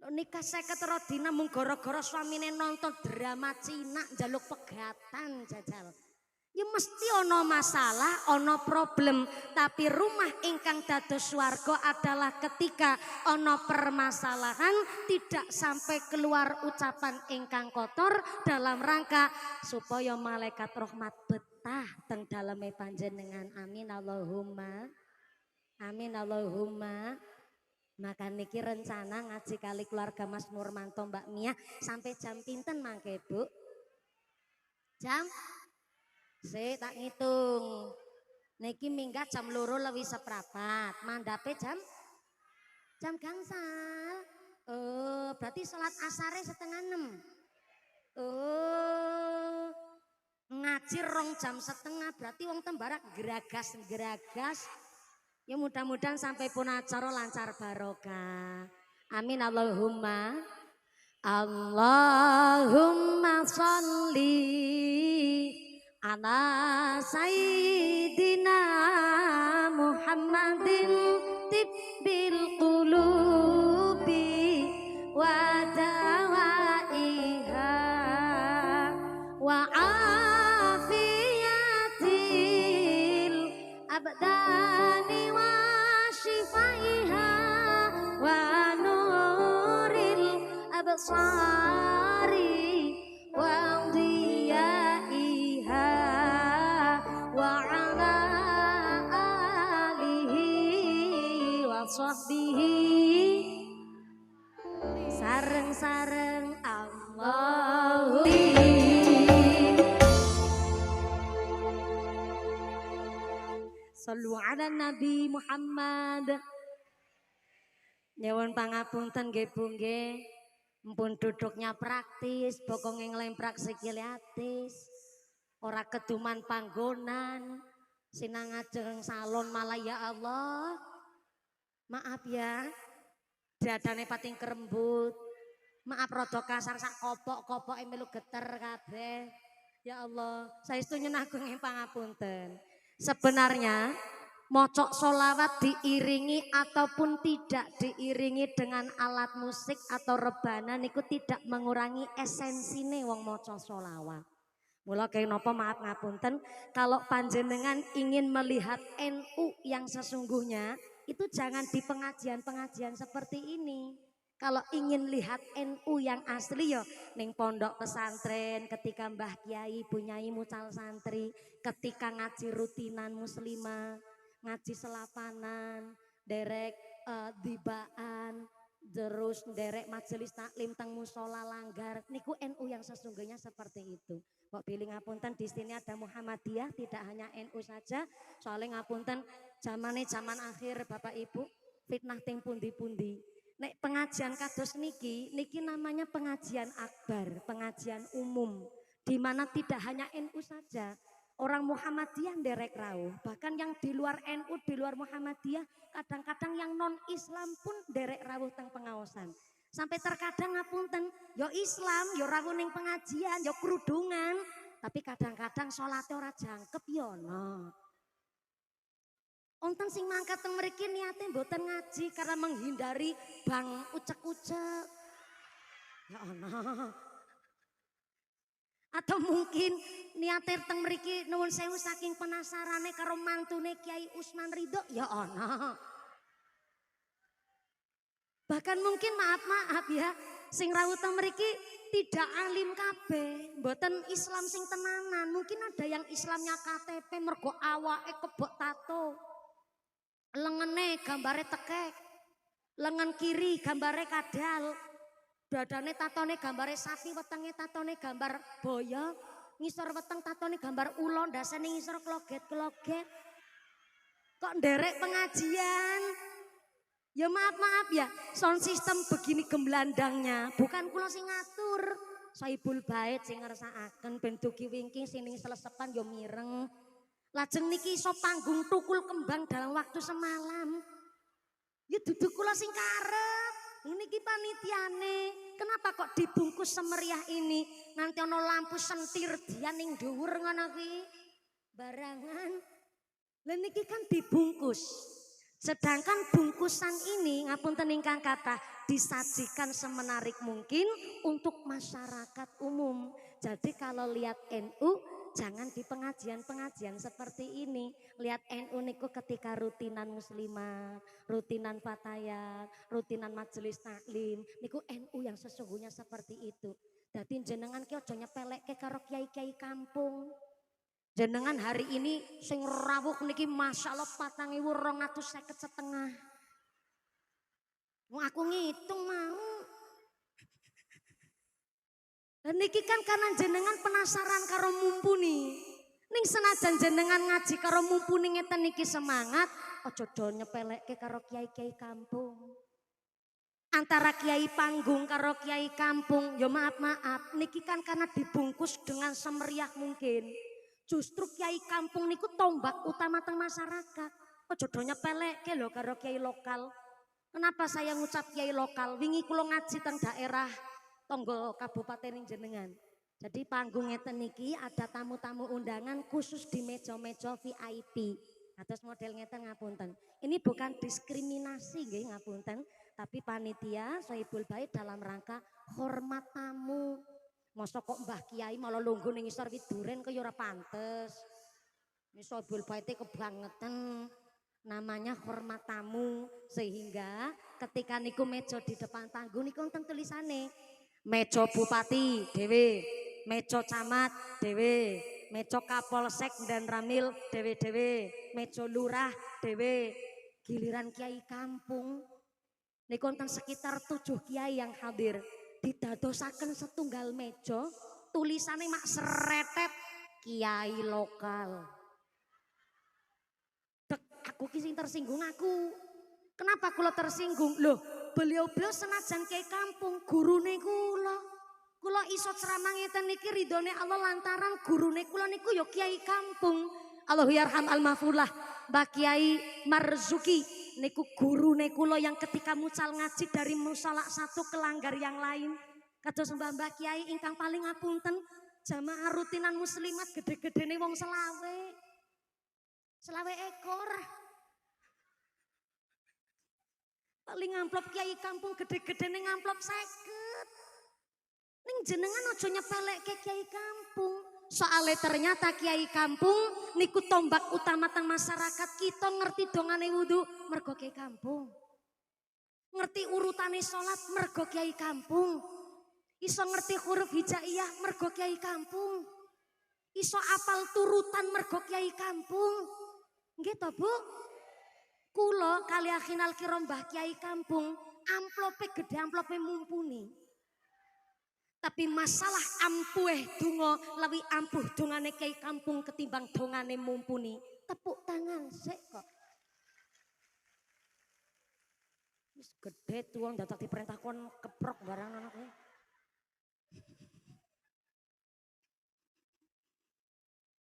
Nikah 52 dina mung gara-gara suamine nonton drama Cina njaluk pegatan jajal. Ya mesti ono masalah, ono problem. Tapi rumah ingkang dados swarga adalah ketika ono permasalahan tidak sampai keluar ucapan ingkang kotor dalam rangka supaya malaikat rahmat betah teng daleme panjenengan. Amin Allahumma. Amin Allahumma. Maka niki rencana ngaji kali keluarga Mas Nurmanto Mbak Mia sampai jam pinten mangke Bu? Jam? Tak ngitung. Niki minggat jam 2:04. Mandape jam gangsal. Oh, berarti salat asare 5:30. Oh. Ngaji 2:30 berarti wong tembarak geragas. Ya mudah-mudahan sampai pun acara lancar barokah. Amin Allahumma. Allahumma sholli ala sayyidina Muhammadin tibbil qulubi wa dawaiha wa afiyatil abdani wa shifaiha wa nuril absari wa sahbihi sareng-sareng Allahu Sallu ala Nabi Muhammad. Nyuwun pangapunten nggih Bu nggih. Mpun duduknya praktis, bokonge nglemprak sikile atis. Ora keduman panggonan, sinang ajeng salon malah ya Allah. Maaf ya, dadane pating kerembut. Maaf rada kasar sak kopok-kopok melu geter kabeh. Ya Allah, saestu nyunagung ing pangapunten. Sebenarnya mocok solawat diiringi ataupun tidak diiringi dengan alat musik atau rebana niku tidak mengurangi esensine wong moco solawat. Mula kaya napa maaf ngapunten, kalau panjenengan ingin melihat NU yang sesungguhnya itu jangan di pengajian-pengajian seperti ini. Kalau ingin lihat NU yang asli ya ning pondok pesantren ketika Mbah Kiai Bu Nyai mucal santri, ketika ngaji rutinan muslimah, ngaji selapanan, derek dibaan, terus derek majelis taklim teng musola langgar. Niku NU yang sesungguhnya seperti itu. Kok pilih ngapunten di sini ada Muhammadiyah, tidak hanya NU saja. Soalnya ngapunten zaman akhir Bapak Ibu, fitnah ting pundi-pundi. Nek pengajian kados niki namanya pengajian akbar, pengajian umum. Di mana tidak hanya NU saja. Orang Muhammadiyah nderek rawuh, bahkan yang di luar NU, di luar Muhammadiyah, kadang-kadang yang non Islam pun nderek rawuh teng pengaosan. Sampai terkadang ngapunten, yo Islam, yo rawuh ning pengajian, yo kerudungan, Tapi kadang-kadang salate ora jangkep ya ana. Wonten sing mangkat teng mriki niate mboten ngaji karena menghindari bang ucek-ucek. Ya ana. Atau mungkin niate teng mriki nuwun sewu saking penasarane karo mantune Kiai Usman Ridho ya ana. Bahkan mungkin maaf ya, sing rawuh teng mriki tidak alim kabeh, mboten Islam sing tenanan. Mungkin ada yang Islamnya KTP mergo awake kebok tato. Lengene gambare tekek. Lengan kiri gambare kadal. Dadane tatone gambare sapi, wetenge tatone gambar boyo, ngisor weteng tatone gambar ulo, ndasane ngisor kloget-kloget. Kok nderek pengajian? Ya maaf ya, sound system begini gemlandangnya, bukan kula sing ngatur. Saibul Bait sing ngersakaken ben dugi wingking sining selesepan yo mireng. Lajeng niki iso panggung tukul kembang dalam waktu semalam. Ya dudu kula sing karep. Niki panitiane. Kenapa kok dibungkus semeriah ini? Nanti ana lampu sentir dian ning dhuwur ngono ki. Barangan. Lah niki kan dibungkus. Sedangkan bungkusan ini ngapunten ingkang kathah disajikan semenarik mungkin untuk masyarakat umum. Jadi kalau lihat NU jangan di pengajian-pengajian seperti ini. Lihat NU niku ketika rutinan muslimat, rutinan fatayat, rutinan majelis taklim, niku NU yang sesungguhnya seperti itu. Dadi jenengan ki aja nyepelekke karo kiai-kiai kampung. Jenengan hari ini sing rawuh niki masyaallah 4.250 Mau aku ngitung mau. Dan niki kan karena jenengan penasaran karo mumpuni. Ning senajan jenengan ngaji karo mumpuni ngeten niki semangat, aja do nyepelekke karo kiai-kiai kampung. Antara kiai panggung karo kiai kampung, ya maaf niki kan karena dibungkus dengan semeriah mungkin. Justru kiai kampung niku tombak utama teng masyarakat. Aja do nyepelekke lho karo kiai lokal. Kenapa saya ngucap kiai lokal? Wingi kula ngaji teng daerah tonggo kabupaten jenengan. Jadi panggung ngeten niki ada tamu-tamu undangan khusus di meja-meja VIP. Atas model ngeten ngapunten. Ini bukan diskriminasi nggih ngapunten, tapi panitia Sohibul Bait dalam rangka hormat tamu. Masa kok Mbah Kiai malah lungguh ning ngisor wit duren kaya ora pantes. Sohibul Bait kebangetan. Namanya hormat tamu, sehingga ketika niku meja di depan panggung niku wonten tulisane meja bupati dhewe, meja camat dhewe, meja kapolsek dan ramil dhewe-dhewe, meja lurah dhewe. Giliran kiai kampung niku wonten sekitar 7 kiai yang hadir, didadosaken setunggal meja tulisane mak seretet kiai lokal. Aku kisah tersinggung aku. Kenapa kula tersinggung? Loh, beliau-beliau senajan kiai kampung, gurune kula. Kula iso ceramah ngeten niki ridhone Allah lantaran gurune kula niku ya kiai kampung. Allahu yarham al-mahfulah, Mbah Kiai Marzuki niku gurune kula yang ketika mucal ngaji dari musala satu ke langgar yang lain. Kados Mbah Kiai ingkang paling ngapunten, jamaah rutinan muslimat gede-gedene wong selawe ekor. Paling ngamplop kiai kampung gede-gedene ngamplop 50. Ning jenengan aja nyepelekke kiai kampung. Soale ternyata kiai kampung niku tombak utama teng masyarakat kita, ngerti dongane wudu mergo kiai kampung. Ngerti urutane salat mergo kiai kampung. Iso ngerti huruf hijaiyah mergo kiai kampung. Iso apal turutan mergo kiai kampung. Nggih to, Bu? Kula kali akhinal kira Mbah Kiai kampung, amplope gede, amplope mumpuni. Tapi masalah ampuh donga luwih ampuh dongane kiai kampung ketimbang dongane mumpuni. Tepuk tangan sik kok. Wis gede tuwang dadak diperintah kon keprok barang anak kowe.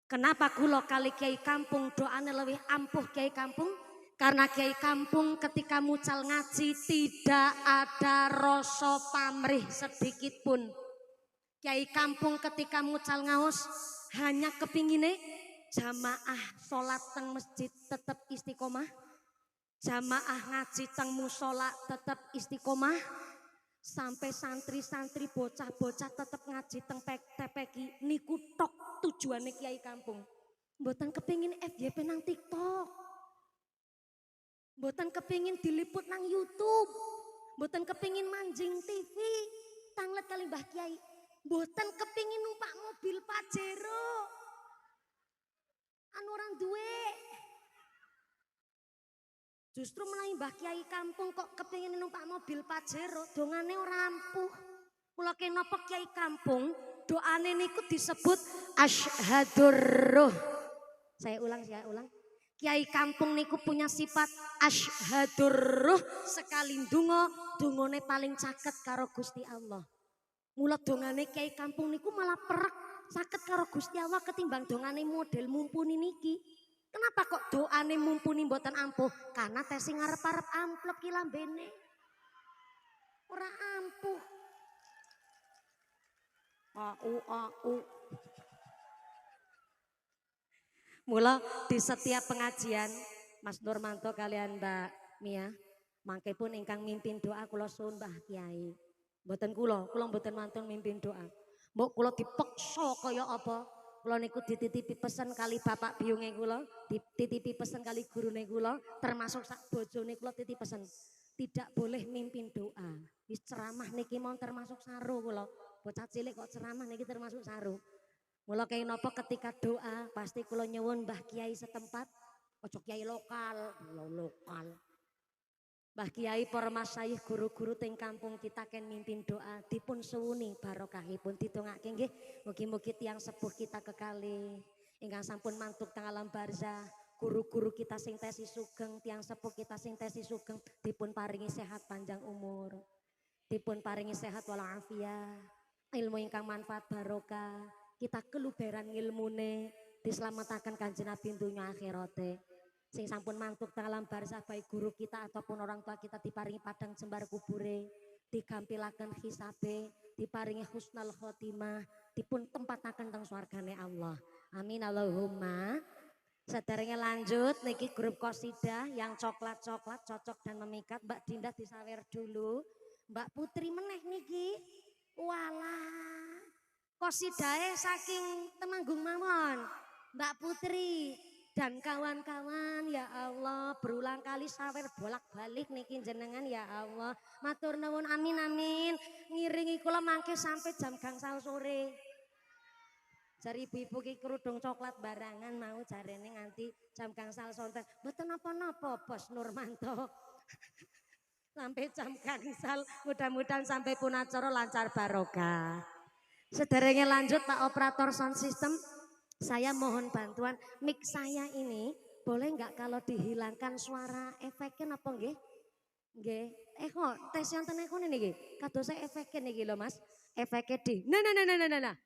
Kenapa kula kali kiai kampung doane lebih ampuh kiai kampung? Karena kiai kampung ketika mucal ngaji tidak ada rasa pamrih sedikit pun. Kiai kampung ketika mucal ngaos hanya kepingine jamaah sholat teng masjid tetap istiqomah, jamaah ngaji teng musola tetap istiqomah, sampai santri-santri bocah-bocah tetap ngaji teng TPQ niku tok tujuane Kiai Kampung. Mboten kepingin FYP nang TikTok, mboten kepingin diliput nang YouTube, mboten kepingin manjing TV, tanglet kali Mbah Kiai, mboten kepingin numpak mobil Pajero, anu orang duwe. Justru menawi Mbah Kiai Kampung kok kepingin numpak mobil Pajero, dongane ora ampuh. Kula kenapa Kiai Kampung doane niku disebut asyhadur ruh. Saya ulang. Kiai Kampung niku punya sifat asyhadur ruh, sekali ndonga dongane paling caket karo Gusti Allah. Mula dongane Kiai Kampung niku malah perek caket karo Gusti Allah ketimbang dongane model mumpuni niki. Kenapa kok doane mumpuni mboten ampuh? Karena tesi ngarep-arep amplop ki lambene. Ora ampuh. Au. Mula di setiap pengajian Mas Nurmanto kalian Mbak Mia mangke pun ingkang mimpin doa kula suwun Mbah Kiai. Mboten kula mboten mantun mimpin doa. Mbok kula dipeksa kaya apa? Kula niku dititipi pesen kali bapak biyunge kula, dititipi pesen kali gurune kula, termasuk sak bojone kula titip pesen. Tidak boleh mimpin doa. Wis ceramah niki mon termasuk saru kula. Bocah cilik kok ceramah niki termasuk saru. Mula kaya napa ketika doa pasti kula nyuwun Mbah Kiai setempat, ojo kiai lokal. Mbah Kiai para masyayikh guru-guru teng kampung kita ken mimpin doa dipun suwuni barokahipun didongake nggih mugi-mugi tiyang sepuh kita kekalih ingkang sampun mantuk teng alam barzah, guru-guru kita sing tesi sugeng, tiyang sepuh kita sing tesi sugeng dipun paringi sehat panjang umur, dipun paringi sehat walafiat, ilmu ingkang manfaat barokah. Kita keluberan ngilmune diselamatkan Kanjeng Nabi dunya akhirate. Sing sampun mantuk teng alam barzah baik guru kita ataupun orang tua kita diparingi padang jembar kubure, digampilaken hisabe, diparingi husnul khotimah, dipun tempataken teng swargane Allah. Amin Allahumma. Sederenge lanjut niki grup qasidah yang coklat-coklat cocok dan memikat. Mbak Dinda disawer dulu. Mbak Putri meneh niki. Walah. Qasidahe saking Temanggung mawon. Mbak Putri dan kawan-kawan ya Allah berulang kali sawer bolak-balik niki jenengan ya Allah. Matur nuwun amin. Ngiringi kula mangke sampai jam gangsal sore. Jari ibu-ibu ki kerudung coklat barangan mau jarene nganti jam gangsal sore. Mboten napa-napa Bos Nurmanto. Sampai jam gangsal mudah-mudahan sampai pun acara lancar barokah. Sederenge lanjut Pak Operator Sound System, saya mohon bantuan mic saya ini boleh nggak kalau dihilangkan suara efeknya apa nggih? Nggih. Kok tes wonten eko niki? Kados saya efeknya niki lho Mas. Efeknya di. Nah.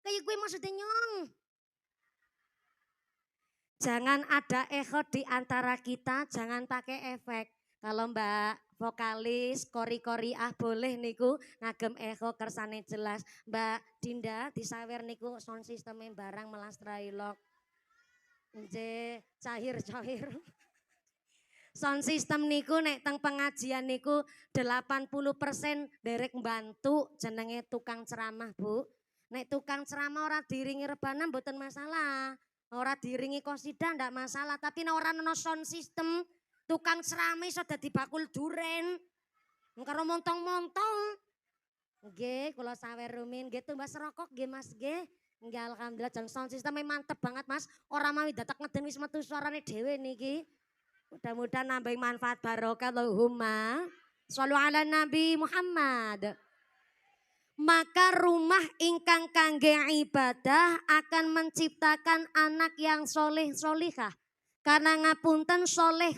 Kayak gue maksudnya nyong. Jangan ada echo di antara kita, jangan pakai efek. Kalau Mbak vokalis kori-kori boleh niku ngagem echo kersane jelas. Mbak Dinda disawer niku sound systemnya barang melas trailok. Nje cair. Sound system niku nek teng pengajian niku 80% derek mbantu jenenge tukang ceramah Bu. Nek tukang ceramah ora diringi rebana mboten masalah. Ora diringi qasidah ndak masalah, tapi nek ora ono sound system tukang ceramah iso dadi bakul duren. Karo montong-montong. Nggih, kula sawer rumin nggih tumbas rokok nggih Mas nggih. Nggih alhamdulillah jan sound system mantep banget Mas. Ora mawi dadak ngeden wis metu suarane dhewe niki. Mudah-mudahan nambahi manfaat barokah Allahumma. Shallu ala Nabi Muhammad. Maka rumah ingkang kangge ibadah akan menciptakan anak yang soleh solihah. Karena ngapunten soleh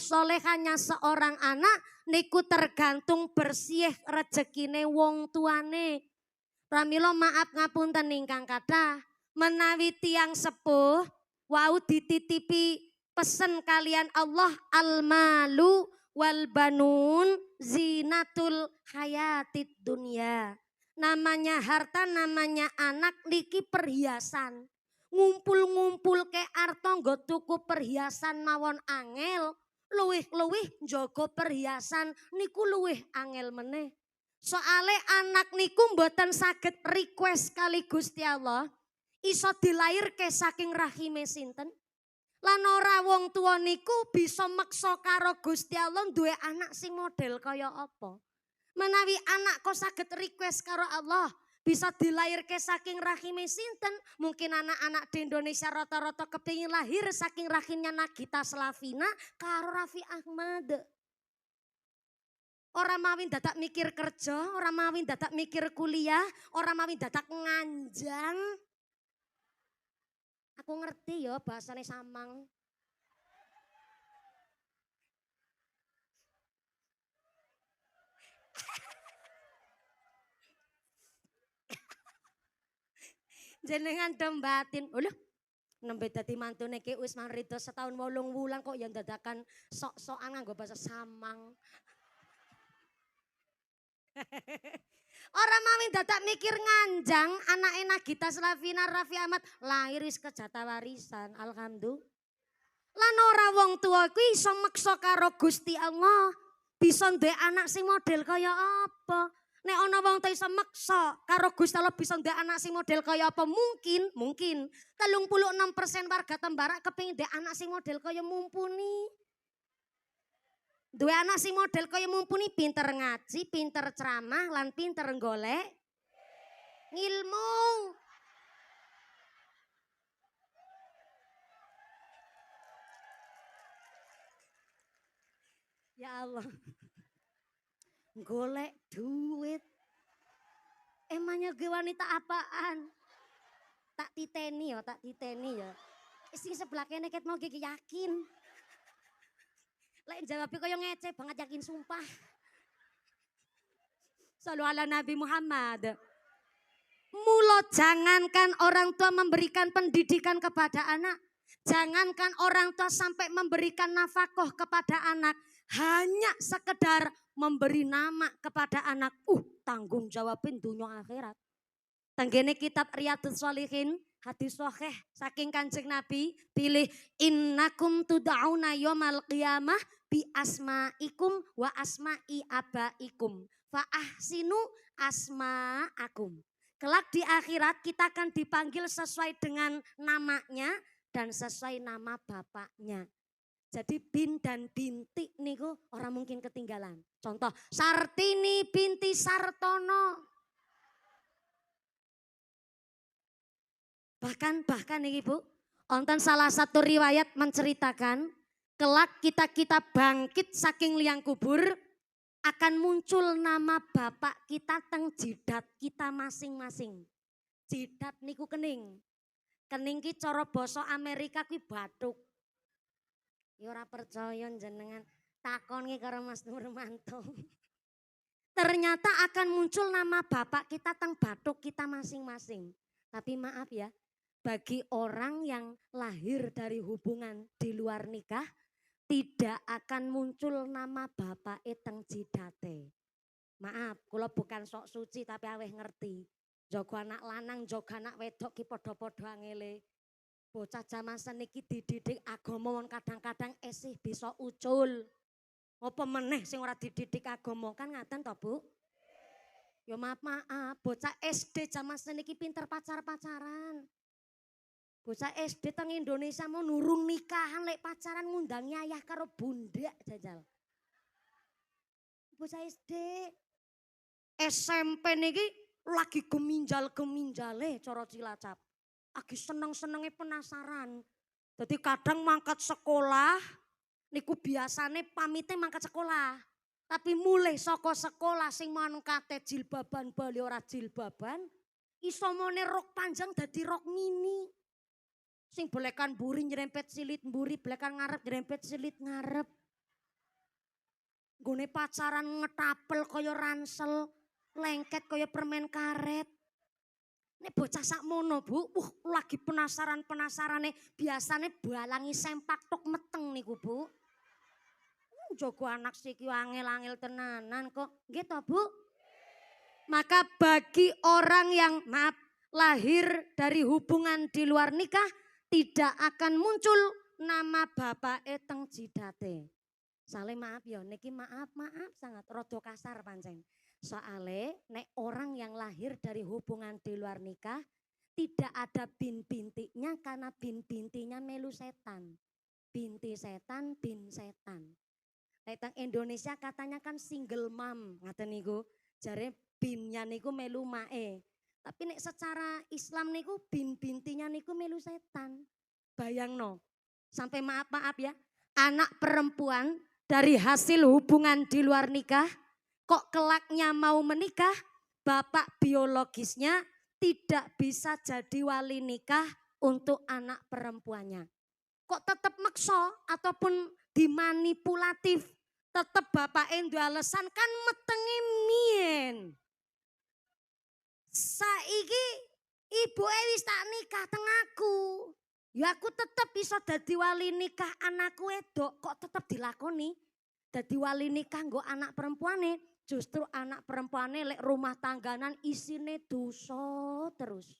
hanya seorang anak niku tergantung bersih rezekine wong tuane. Pramila maaf ngapunten ingkang kathah menawi tiang sepuh wau dititipi pesen kalian Allah al-malu wal banun zinatul hayatid dunya. Namanya harta, namanya anak niki perhiasan. ngumpul-ngumpul ke arto nggo tuku perhiasan mawon angel, luwih-luwih njogo perhiasan niku luwih angel meneh. Soale anak niku mboten saged request kali Gusti Allah, iso dilairke saking rahime sinten? Lan ora wong tua niku bisa meksa karo Gusti Allah duwe anak sing model kaya apa. Menawi anak kok saged request karo Allah, bisa dilairke saking rahime sinten? Mungkin anak-anak di Indonesia rata-rata kepingin lahir saking rahimnya Nagita Slavina karo Raffi Ahmad. Orang mawin dadak mikir kerja, orang mawin dadak mikir kuliah, orang mawin dadak nganjang. Aku ngerti ya bahasane samang. Jenengan dembatin. Lho, nembe dadi mantune Ki Usman Ridho setahun 8 wulan kok yang dadakan sok-sokan nganggo bahasa samang. Orang mawin dadak mikir nganjang anake Nagita Slavina Raffi Ahmad lahir wis kejata warisan. Alhamdulillah. Lan ora wong tua kuwi iso meksa karo Gusti Allah. Bisa duwe anak sing model kaya apa? Nek ana wong ta iso meksa karo Gusti Allah bisa duwe anak sing model kaya apa? Mungkin 36% warga Tembara kepengin duwe anak sing model kaya Mumpuni. Duwe anak sing model kaya Mumpuni pinter ngaji, pinter ceramah, lan pinter golek ngilmu. Ya Allah. Golek duit. Emangnya gue wanita apaan? Tak titeni ya, tak titeni ya. Sing sebelah kene ket mau gigi yakin. Lek jawabnya kaya ngece banget yakin sumpah. Shallu ala Nabi Muhammad. Mula jangankan orang tua memberikan pendidikan kepada anak. Jangankan orang tua sampai memberikan nafkah kepada anak. Hanya sekedar memberi nama kepada anak. Tanggung jawabin dunia akhirat. Tenggene kitab Riyadhus Shalihin. Hadis sahih saking Kanjeng Nabi. Pilih innakum tud'auna yomal qiyamah bi asma'ikum wa asma'i abaikum. Fa ahsinu asma'akum. Kelak di akhirat kita akan dipanggil sesuai dengan namanya dan sesuai nama bapaknya. Jadi bin dan binti niku orang mungkin ketinggalan. Contoh Sartini binti Sartono. Bahkan nih Ibu, onten salah satu riwayat menceritakan kelak kita bangkit saking liang kubur akan muncul nama bapak kita teng jidat kita masing-masing. Jidat niku kening. Kening ki cara basa Amerika kuwi bathuk. Ya ora percaya jenengan takon ki karo Mas Nurmanto. Ternyata akan muncul nama bapak kita teng bathuk kita masing-masing. Tapi maaf ya, bagi orang yang lahir dari hubungan di luar nikah, tidak akan muncul nama bapak teng jidate. Maaf, kula bukan sok suci tapi aweh ngerti. Jogo anak lanang, jogo anak wedok ki padha-padha angele. Bocah jaman seniki dididik agama kadang-kadang esih bisa ucul. Apa meneh sing ora dididik agama kan ngaten to, Bu? Ya maaf, bocah SD jaman seniki pinter pacar-pacaran. Bocah SD teng Indonesia mau nurung nikahan lek pacaran ngundangi ayah karo bunda jajal. Bocah SD SMP niki lagi geminjal-geminjale cara Cilacap. Lagi seneng-senenge penasaran. Jadi kadang mangkat sekolah niku biasane pamite mangkat sekolah. Tapi mulai saka sekolah sing mangkate jilbaban bali ora jilbaban, iso mone rok panjang dadi rok mini. Sing bolekan mburi nyerempet silit mburi, bolekan ngarep nyerempet silit ngarep. Gone pacaran ngetapel kaya ransel, lengket kaya permen karet. Nek bocah sakmono, Bu, lagi penasaran-penasarane biasane balangi sempak tok meteng niku, Bu. Jogo anak siki angel-angel tenanan kok. Nggih to, Bu? Maka bagi orang yang maaf lahir dari hubungan di luar nikah tidak akan muncul nama bapak teng jidate. Soale maaf ya, niki maaf sangat rodo kasar pancen. Soale nek orang yang lahir dari hubungan di luar nikah tidak ada bin-bintinya karena bin-bintinya melu setan. Binti setan, bin setan. Nek Indonesia katanya kan single mom, ngaten niku. Jare binnya niku melu mae. Tapi nek secara Islam niku bin-bintinya niku melu setan. Bayangno. Sampai maaf ya. Anak perempuan dari hasil hubungan di luar nikah, kok kelaknya mau menikah, bapak biologisnya tidak bisa jadi wali nikah untuk anak perempuannya. Kok tetap maksa ataupun dimanipulatif, tetap bapak endo alasan kan metengi mien. Saiki ibu wis tak nikah teng aku. Ya aku tetap bisa dadi wali nikah anakku wedok, kok tetap dilakoni. Dadi wali nikah nggo anak perempuane, justru anak perempuane lek rumah tangganan isine dosa terus.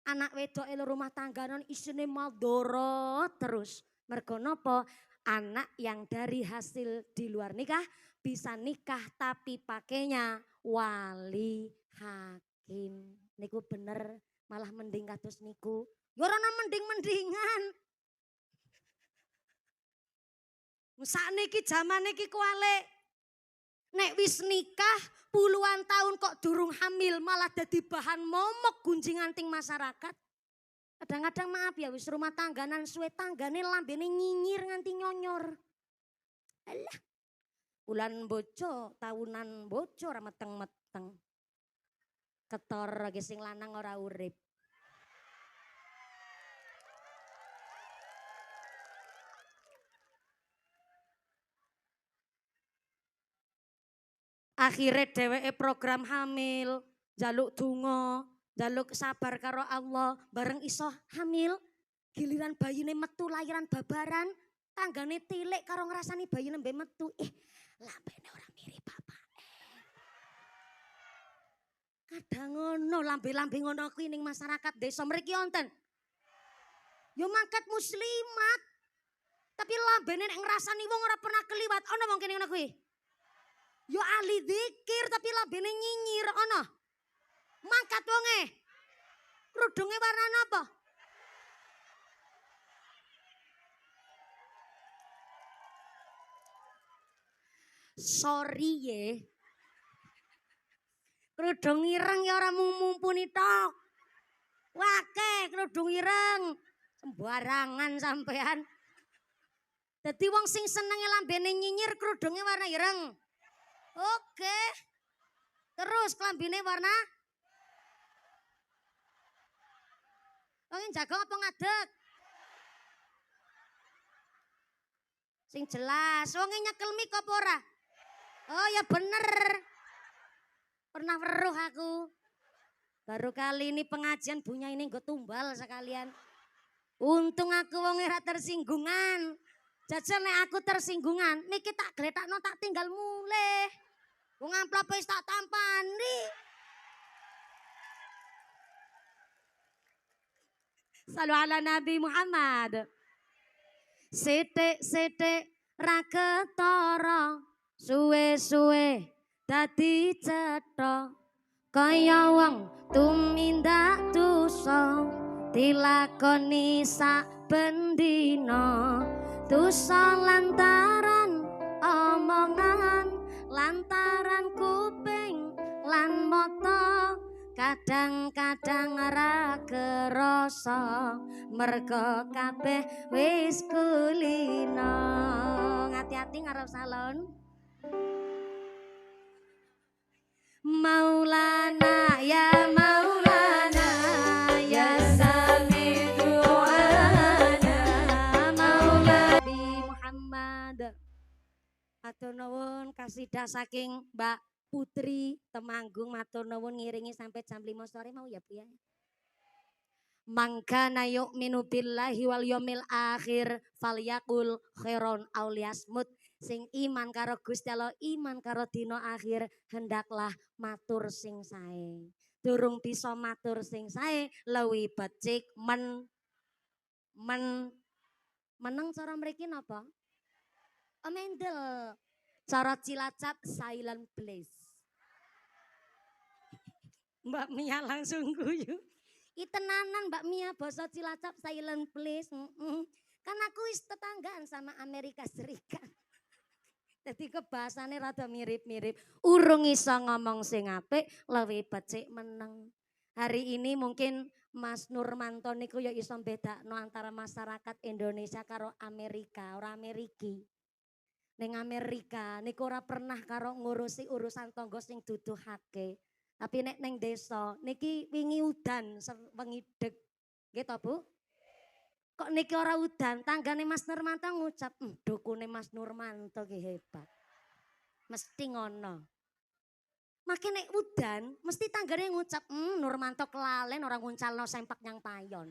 Anak wedok rumah tangganan isine madoro terus. Mergo napa? Anak yang dari hasil di luar nikah bisa nikah tapi pakainya wali hakim. Niku bener, malah mending kados niku. Ya ora mending-mendingan. Sakniki jaman iki kuwale. Nek wis nikah puluhan tahun kok durung hamil malah dadi bahan momok gunjingan ting masyarakat. Kadang-kadang maaf ya wis rumah tangganan suwe tanggane lambene nyinyir nganti nyonyor. Alah. Bulan bojo, tahunan bojo ora meteng-meteng. Ketor lagi sing lanang ora urip. Akhirnya dheweke program hamil, jaluk donga, jaluk sabar karo Allah, bareng iso hamil. Giliran bayine metu lahiran babaran, tanggane tilik karo ngrasani bayine mbek metu. Lambene ora mirip bapak. Kadang ngono lambe-lambe ngono kuwi ning masyarakat desa mriki wonten. Yo mangkat muslimat. Tapi lambene nek ngrasani wong ora pernah keliwat. Ana wong kene ngono kuwi. Yo ahli zikir tapi lambene nyinyir ana. Mangkat wonge. Kerudunge warna apa? Sorry ye. Kerudung ireng ya ora mumpuni tok. Wake kerudung ireng. Sembarangan sampean. Dadi wong sing senenge lambene nyinyir kerudunge warna ireng. Oke. Terus klambine warna? Wong jagong apa ngadeg? Sing jelas, wong nyekel mik apa ora? Oh ya bener. Pernah weruh aku. Baru kali ini pengajian punya ini gue tumbal sekalian. Untung aku wong ora tersinggungan. Jajal nek aku tersinggungan, niki tak gletakno tak tinggal mulih. Wong amplop wis tak tampani. Salu ala Nabi Muhammad. Sithik-sithik ra ketara, suwe-suwe dadi cetha. Kaya wong tumindak dosa, dilakoni saben dina. Dosa lantaran omongan, lantaran kuping lan mata. Kadang-kadang ra kerasa, merga kabeh wis kulina. Hati-hati ngarep salon. Maulana ya Maulana ya sami du'ana Maulana Muhammad. Matur nuwun kasidah saking Mbak Putri Temanggung, matur nuwun ngiringi sampai jam 5 sore mau ya Bu ya. Mangkana yu'minu billahi wal yawmil akhir falyakul khairon aw liyasmut. Sing iman karo Gusti Allah, iman karo dina akhir, hendaklah matur sing sae. durung bisa matur sing sae luwih becik meneng cara mriki napa? Mendel. Cara Cilacap silent place. Mbak Mia langsung guyu. Tenanan Mbak Mia basa Cilacap silent place. Kan aku wis tetanggaan sama Amerika Serikat. Jadi kebahasannya rada mirip-mirip. Urung iso ngomong sing apik, luwih becik meneng. Hari ini mungkin Mas Nurmanto niku ya iso bedakno antara masyarakat Indonesia karo Amerika, ora Ameriki. Ning Amerika niku ora pernah karo ngurusi urusan tangga sing duduhake. Tapi nek ning desa niki wingi udan wengi deg. Nggih to, Bu? Kok niki ora udan? Tanggane Mas Nurmanto ngucap, dukune Mas Nurmanto ki hebat." Mesti ngono. Makin nek udan, mesti tanggane ngucap, Nurmanto kelalen orang nguncalno sempak nyang payon.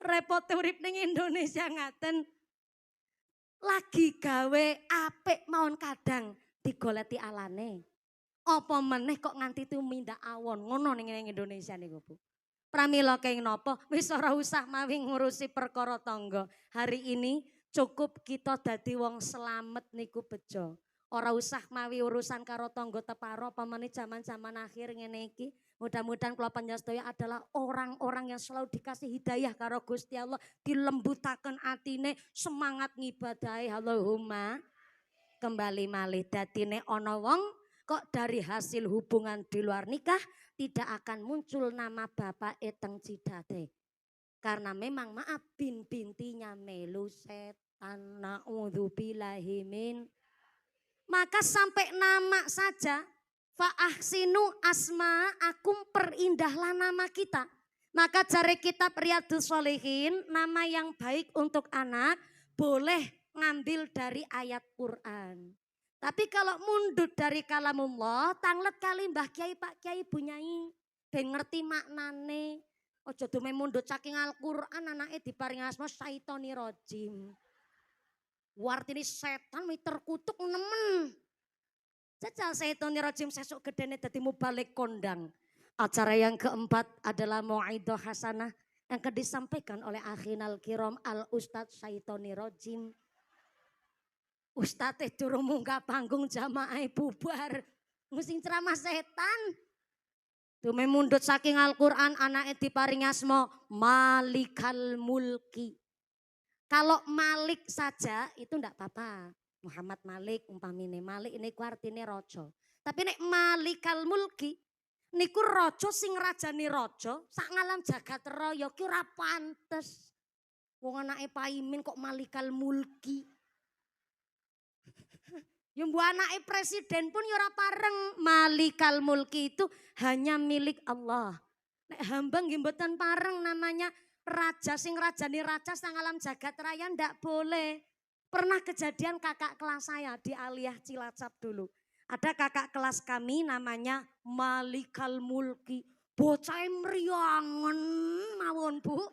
Repot urip ning Indonesia ngaten. Lagi gawe apik mawon kadang digoleti alane. Apa meneh kok nganti tumindak awon ngono ning Indonesia niku, Bu. Pramila keng napa wis ora usah mawi ngurusi perkara tangga. Hari ini cukup kita dadi wong selamet niku bejo. Ora usah mawi urusan karo tangga teparo apa meneh zaman-zaman akhir ngene iki. Mudah-mudahan kula panjenengan adalah orang-orang yang selalu dikasih hidayah karo Gusti Allah, dilembutaken atine, semangat ngibadahi. Allahumma kembali malih dadine ana wong kok dari hasil hubungan di luar nikah tidak akan muncul nama bapak eteng cidate. Karena memang maaf bintinya melu setan naudzubillahi min. Maka sampai nama saja fa'ahsinu asma akum perindahlah nama kita. Maka cari kitab Riyadhus Shalihin nama yang baik untuk anak boleh ngambil dari ayat Quran. Tapi kalau mundut dari kalamullah, tanglet kali Mbah Kiai Pak Kiai Bu Nyai ben ngerti maknane. Ojo dume mundut saking Al-Qur'an anake diparingi asma syaitoni rajim. Wartine setan mi terkutuk nemen. Jajal syaitoni rajim sesuk gedene dadi mubalik kondang. Acara yang keempat adalah Mau'idhah Hasanah yang akan disampaikan oleh akhinal kiram Al Ustadz Syaitoni Rajim. Ustadz durung munggah panggung jamaah bubar. Musim ceramah setan. Dume mundut saking Al-Quran anake diparingi asma Malikal Mulki. Kalau Malik saja itu ndak apa-apa. Muhammad Malik umpamine Malik ini artine raja. Tapi nek Malikal Mulki niku raja sing rajani raja sak ngalam jagat raya ki ora pantes. Wong anake Paimin kok Malikal Mulki. Ya mbok anake presiden pun ya ora pareng. Malikal Mulki itu hanya milik Allah. Nek hamba nggih mboten pareng namanya raja sing rajani raja sang alam jagat raya ndak boleh. Pernah kejadian kakak kelas saya di Aliyah Cilacap dulu. Ada kakak kelas kami namanya Malikal Mulki. Bocah mriangen mawon, Bu.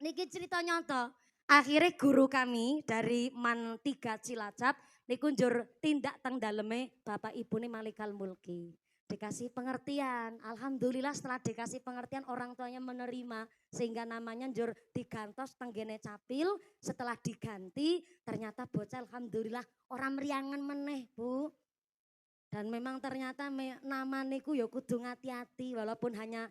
Niki cerita nyata. Akhirnya guru kami dari Man 3 Cilacap niku njur tindak teng daleme bapak ibune Malikal Mulki. Dikasih pengertian. Alhamdulillah setelah dikasih pengertian orang tuanya menerima. Sehingga namanya njur digantos tenggene capil. Setelah diganti ternyata bocah alhamdulillah orang meriangan meneh, Bu. Dan memang ternyata nama niku ya kudu ngati-hati walaupun hanya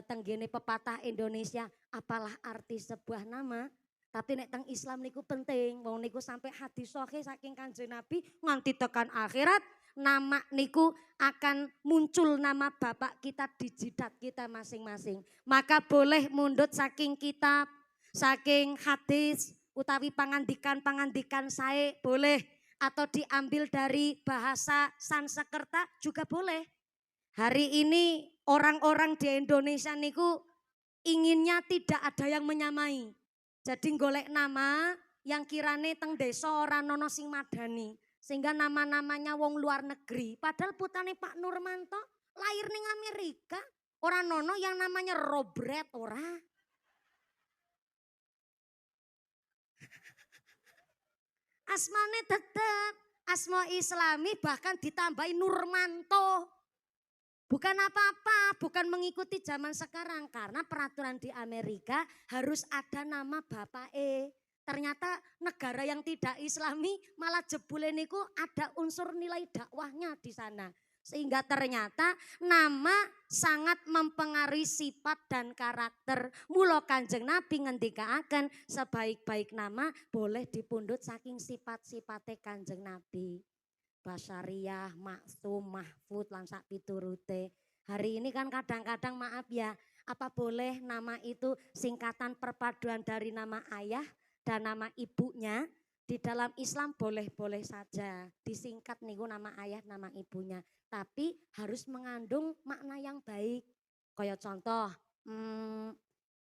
tenggene pepatah Indonesia apalah arti sebuah nama. Tapi nek teng Islam niku penting, wong niku sampai hadis sahih saking Kanjeng Nabi nganti tekan akhirat nama niku akan muncul nama bapak kita di jidat kita masing-masing. Maka boleh mundut saking kitab, saking hadis utawi pangandikan sae boleh atau diambil dari bahasa Sanskerta juga boleh. Hari ini orang-orang di Indonesia niku inginnya tidak ada yang menyamai. Jadi golek nama yang kirane teng desa ora nono sing madani. Sehingga nama-namanya wong luar negeri. Padahal putane Pak Nurmanto lahir ning Amerika. Ora nono yang namanya Robert ora. Asmane tetep asma Islami bahkan ditambahi Nurmanto. Bukan apa-apa, bukan mengikuti zaman sekarang. Karena peraturan di Amerika harus ada nama bapak Ternyata negara yang tidak Islami malah jebule niku ada unsur nilai dakwahnya di sana. Sehingga ternyata nama sangat mempengaruhi sifat dan karakter. Mula Kanjeng Nabi ngendikaaken sebaik-baik nama boleh dipundhut saking sifat-sifate Kanjeng Nabi. Basyariah, Maksum, Mahfud, lan sak piturute. Hari ini kan kadang-kadang maaf ya, apa boleh nama itu singkatan perpaduan dari nama ayah dan nama ibunya? Di dalam Islam boleh-boleh saja disingkat niku nama ayah, nama ibunya. Tapi harus mengandung makna yang baik. Kayak contoh,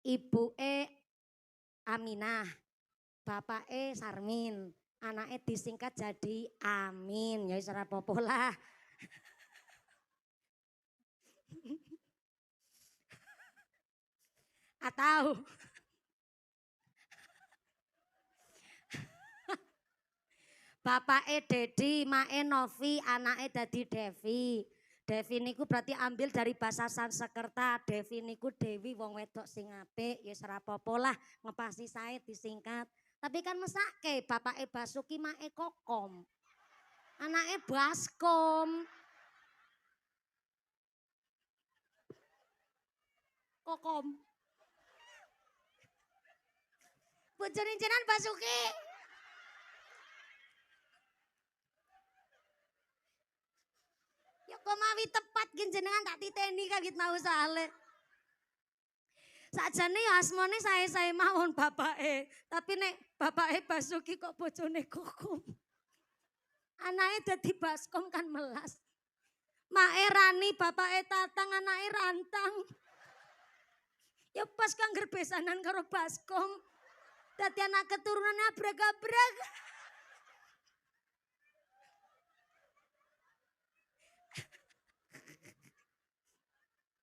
ibu Aminah, bapak Sarmin. Anaknya disingkat jadi Amin, ya ora apa-apa lah. Atau bapake Dedi, mae Novi, anake dadi Devi. Devi niku berarti ambil dari bahasa Sanskerta. Devi niku Dewi wong wedok sing apik, ya ora apa-apa lah, ngepasi sae disingkat. Tapi kan mesake bapake Basuki mae Kokom. Anake Baskom. Kokom. Bojone jenengan Basuki. Ya kok mawi tepat jenengan tak titeni kagit mau sale. Sakjane ya asmane sae-sae mawon bapake, tapi nek bapake Basuki kok bojone Kokom. Anake dadi Baskom kan melas. Mae Rani, bapake Tatang, anake Rantang. Ya pas kangger besanan karo Baskom. Dadi anak keturunannya abrak-abrak.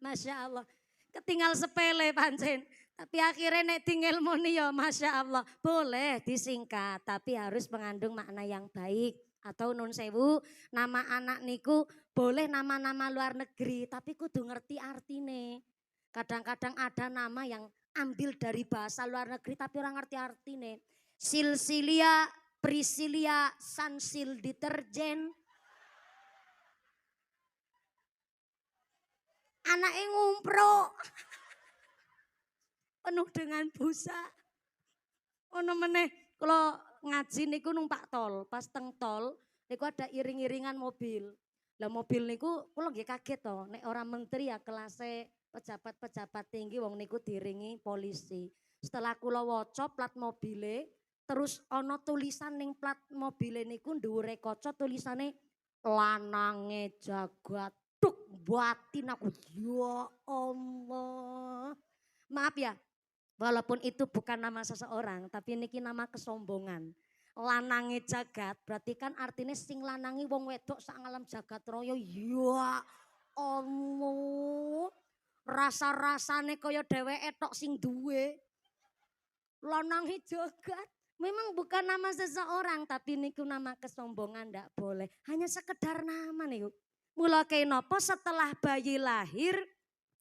Masya Allah. Ketinggal sepele pancen. Tapi akhirnya nek ngilmuni ya Masya Allah. Boleh disingkat tapi harus mengandung makna yang baik. Atau nun sewu nama anak niku boleh nama-nama luar negeri tapi kudu ngerti artine. Kadang-kadang ada nama yang ambil dari bahasa luar negeri tapi orang ngerti artine. Silsilia, Priscilia, Sunsil deterjen. Anaknya ngumpro. Penuh dengan busa. Ono meneh kalau ngaji niku numpak tol, pas teng tol niku ada iring-iringan mobil. Lah mobil niku kula nggih kaget to, nek orang menteri ya kelasnya pejabat-pejabat tinggi wong niku diringi polisi. Setelah kula waca plat mobile, terus ono tulisan ning plat mobile niku dhuwure kaca tulisane lanange jagat. Duk batin aku, ya Allah. Maaf ya, walaupun itu bukan nama seseorang, tapi niki nama kesombongan. Lanange jagat, berarti kan artinya sing lanangi wong wedok sak alam jagat raya. Ya Allah. Rasa-rasane kaya dheweke tok sing duwe. Lanange jagat. Memang bukan nama seseorang, tapi niku nama kesombongan ndak boleh. Hanya sekedar nama niku. Mula kenapa setelah bayi lahir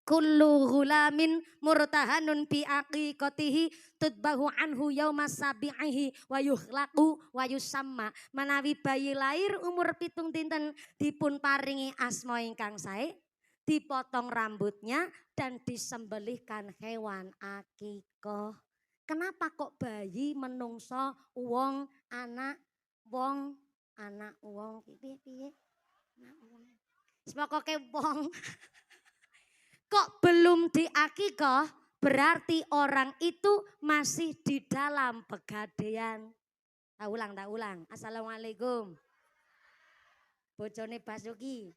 kullu ghulamin murtahanun bi aqiqatihi tudbahu anhu yauma sabi'ihi wa yukhlaqu wa yusamma. Manawi bayi lahir umur 7 dinten dipun paringi asma ingkang sae, dipotong rambutnya dan disembelihkan hewan akikah. Kenapa kok bayi menungso wong anak wong anak wong piye-piye? Anak wong. Sepokoke wong. Kok belum diakikah berarti orang itu masih di dalam pegadaian. Tak ulang. Assalamualaikum. Bojone Basuki.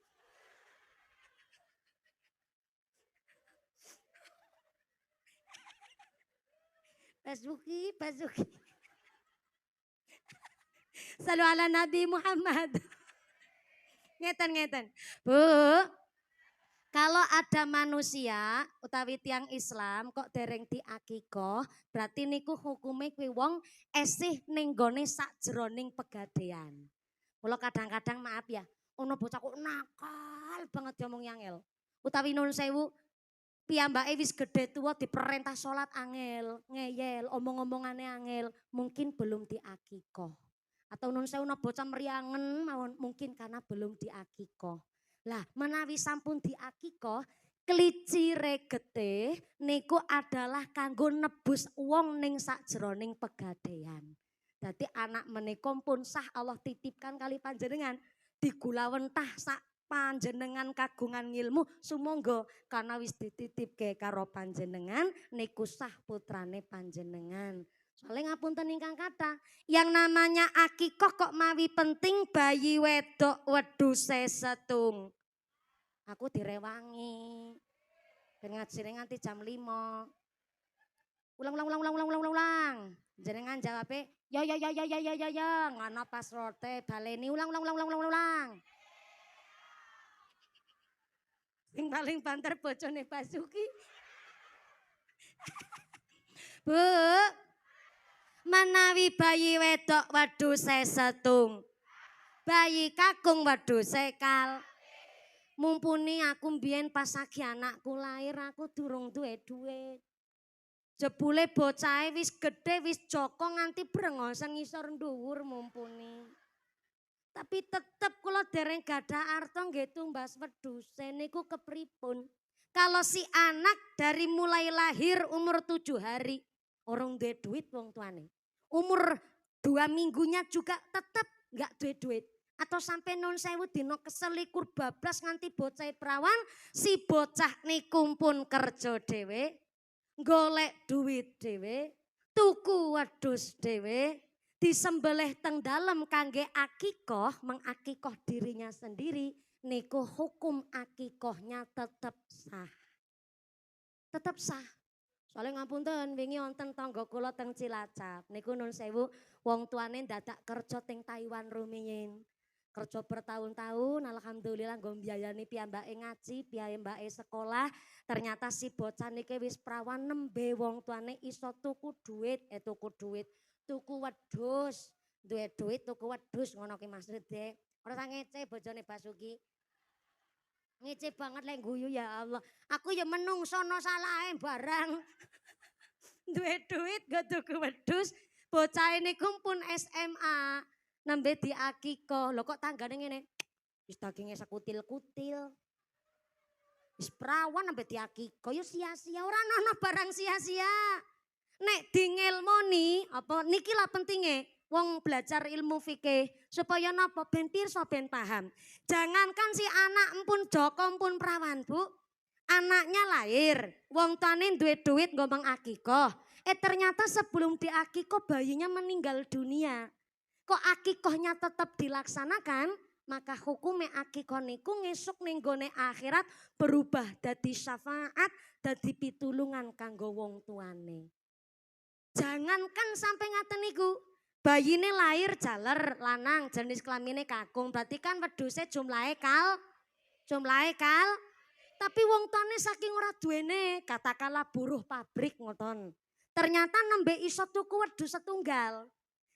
Basuki. Salu ala Nabi Muhammad. Ngeten. Bu, kalau ada manusia utawi tiang Islam kok dereng diakikoh, berarti niku hukume kuwi wong esih ning gone sakjroning pegadaian. Mula kadang-kadang maaf ya, ono bocah kok nakal banget diomong angel. Utawi nun sewu piyambake wis gedhe tuwa diperintah salat angel, ngeyel, omong-omongane angel, mungkin belum diakikoh. Atau nun sewu bocah meriangen mawon mungkin karena belum diakikoh. Lah menawi sampun diakikoh, klicire getih niku adalah kanggo nebus wong ning sakjroning pegadaian. Dadi anak menika pun sah Allah titipkan kali panjenengan digulawentah sak panjenengan kagungan ilmu sumangga karena wis dititipke karo panjenengan niku sah putrane panjenengan. Soalnya ngapunten ingkang kathah, yang namanya akikoh kok mawi penting bayi wedok wedhuse setung. Aku direwangi. Ben ngajine nganti jam 5. Ulang. Jenengan jawabe ya. Ngono pas rote baleni ulang. Sing paling banter bojone Basuki. Bu, menawi bayi wedok wedhuse setung. Bayi kakung wedhuse kal. Mumpuni aku mbiyen pas lagi anakku lahir aku durung duwe duit. Jebule bocahe wis gedhe wis joko nganti brengosen ngisor dhuwur mumpuni. Tapi tetep kula dereng gadah arta nggih tumbas wedhuse niku kepripun. Kalau si anak dari mulai lahir umur 7 hari orang duwe duit wong tuane. Umur 2 minggunya juga tetep enggak duwe duit. Atau sampai non sewu dino keselikur bablas nganti bocah perawan si bocah niku pun kerja dhewe. Golek duit dhewe, tuku wedhus dhewe, disembelih teng dalem kangge akikoh, mengakikoh dirinya sendiri, niku hukum akikohnya tetap sah. Tetap sah. Soalnya ngapunten wingi wonten tangga kula teng Cilacap, niku nun sewu wong tuane dadak kerja teng Taiwan rumiyin. Kerja bertahun-tahun, alhamdulillah nggo mbiayani piyambake ngaji, piyambake sekolah. Ternyata si bocah niki wis prawan nembe wong tuane iso tuku duit, tuku wedhus. Duwe duit tuku wedhus ngono ki maksude. Ora usah ngece bojone Basuki. Ngece banget lek guyu ya Allah. Aku ya menungsono salahe barang. Duwe duit go tuku wedhus, bocah niku pun SMA. Nembe diakikoh, lho kok tanggane ngene. Wis daginge sekutil-kutil. Wis prawan nembe diakikoh, yo sia-sia ora ana barang sia-sia. Nek dingilmoni, apa niki lah pentinge wong belajar ilmu fikih supaya napa ben pirsa ben paham. Jangankan si anak empun Joko empun perawan, Bu. Anaknya lahir, wong tuane duwe duit ngomong akikoh. Ternyata sebelum diakikoh bayinya meninggal dunia. Kok akikohnya tetap dilaksanakan, maka hukumnya akikoh niku ngesuk ning gone akhirat berubah dadi syafaat, dadi pitulungan kanggo wong tuane. Jangankan sampai ngaten niku, bayine lahir jaler lanang jenis kelamine kakung, berarti kan wedhuse jumlahe kal. Tapi wong tuane saking ora duwene, katakanlah buruh pabrik ngoten. Ternyata nembe iso tuku wedhus setunggal.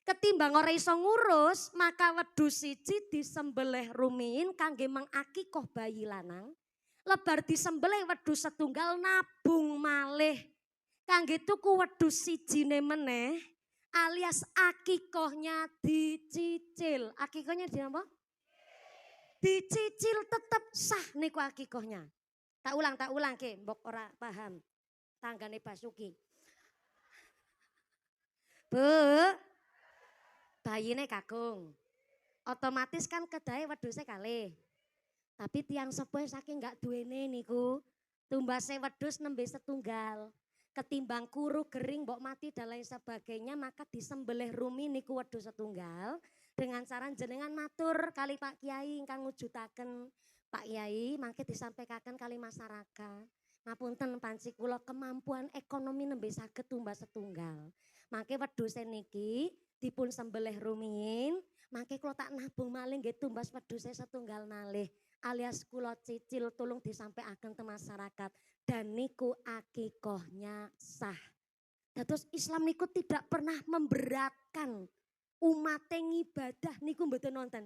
Ketimbang ora iso ngurus, maka wedhus siji disembelih rumiyin kangge mengakikoh bayi lanang. Lebar disembelih wedhus setunggal nabung malih kangge tuku wedhus sijine meneh alias akikohnya dicicil. Akikohnya di apa? Dicicil tetap sah niku akikohnya. Tak ulang ke, mbok ora paham. Tanggane Basuki. Bu, bayine kakung. Otomatis kan kedahe wedhuse kalih. Tapi tiang sepuh saking gak duwene niku, tumbase wedhus nembe setunggal. Ketimbang kuru gering mbok mati dan lain sebagainya, maka disembelih rumi niku wedhus setunggal dengan cara jenengan matur kali Pak Kiai ingkang ngujudaken. Pak Kiai mangke disampaikan kali masyarakat. Ngapunten panci kula kemampuan ekonomi nembe saged tumbas setunggal. Mangke wedhuse niki dipun sembelih rumiyin, mangke kula tak nabung malih nggih tumbas wedhuse setunggal malih. Alias kula cicil tolong disampaikan ke masyarakat dan niku akikohnya sah. Terus Islam niku tidak pernah memberatkan umat ibadah niku mboten nonton.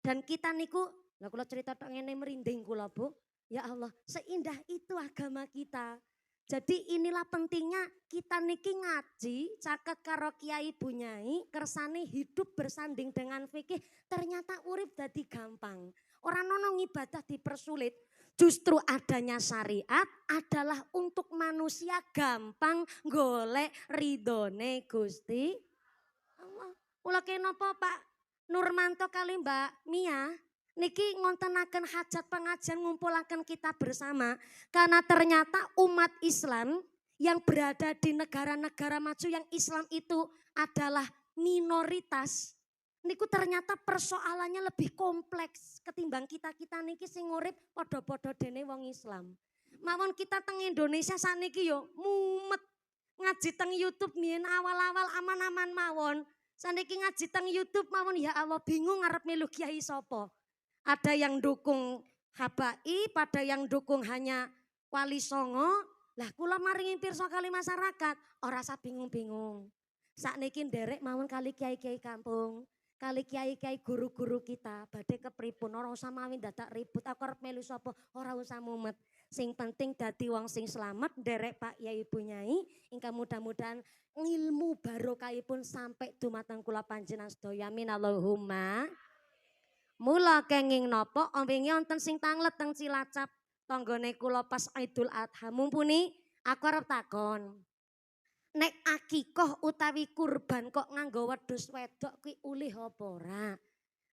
Dan kita niku, lah kula cerita tok ngene merinding kula Bu. Ya Allah, seindah itu agama kita. Jadi inilah pentingnya kita niki ngaji, caket karo kiai bunyai, kersane hidup bersanding dengan fikih, ternyata urip dadi gampang. Orang nono ibadah dipersulit, justru adanya syariat adalah untuk manusia gampang golek ridhone Gusti Allah. Kula kenapa Pak Nurmanto kali Mbak Mia niki ngontenaken hajat pengajian ngumpulaken kita bersama karena ternyata umat Islam yang berada di negara-negara maju yang Islam itu adalah minoritas. Niku ternyata persoalannya lebih kompleks ketimbang kita-kita niki sing urip padha-padha dene wong Islam. Mawon kita teng Indonesia saniki yo mumet ngaji teng YouTube mien awal-awal aman-aman mawon. Saniki ngaji teng YouTube mawon ya Allah bingung ngarep melu kiai sapa. Ada yang dukung Habaib, ada yang dukung hanya Wali Songo. Lah kula maringi pirsa kali masyarakat, ora usah bingung-bingung. Sakniki nderek mawon kali kiai-kiai kampung, kali kiai-kiai guru-guru kita, badhe kepripun ora usah mawi dadak ribut, aku arep melu sapa, ora usah mumet. Sing penting dadi wong sing slamet nderek Pak Yai Ibu Nyai, ingkang mudah-mudahan ilmu barokahipun sampai dumateng kula panjenengan sedaya. Amin Allahumma. Mula kenging nopo ompingi wonten sing tanglet teng Cilacap tanggane kula pas Idul Adha. Mumpuni aku arep takon. Nek akikoh utawi kurban kok nganggo wedhus wedok kuwi ulih apa ora?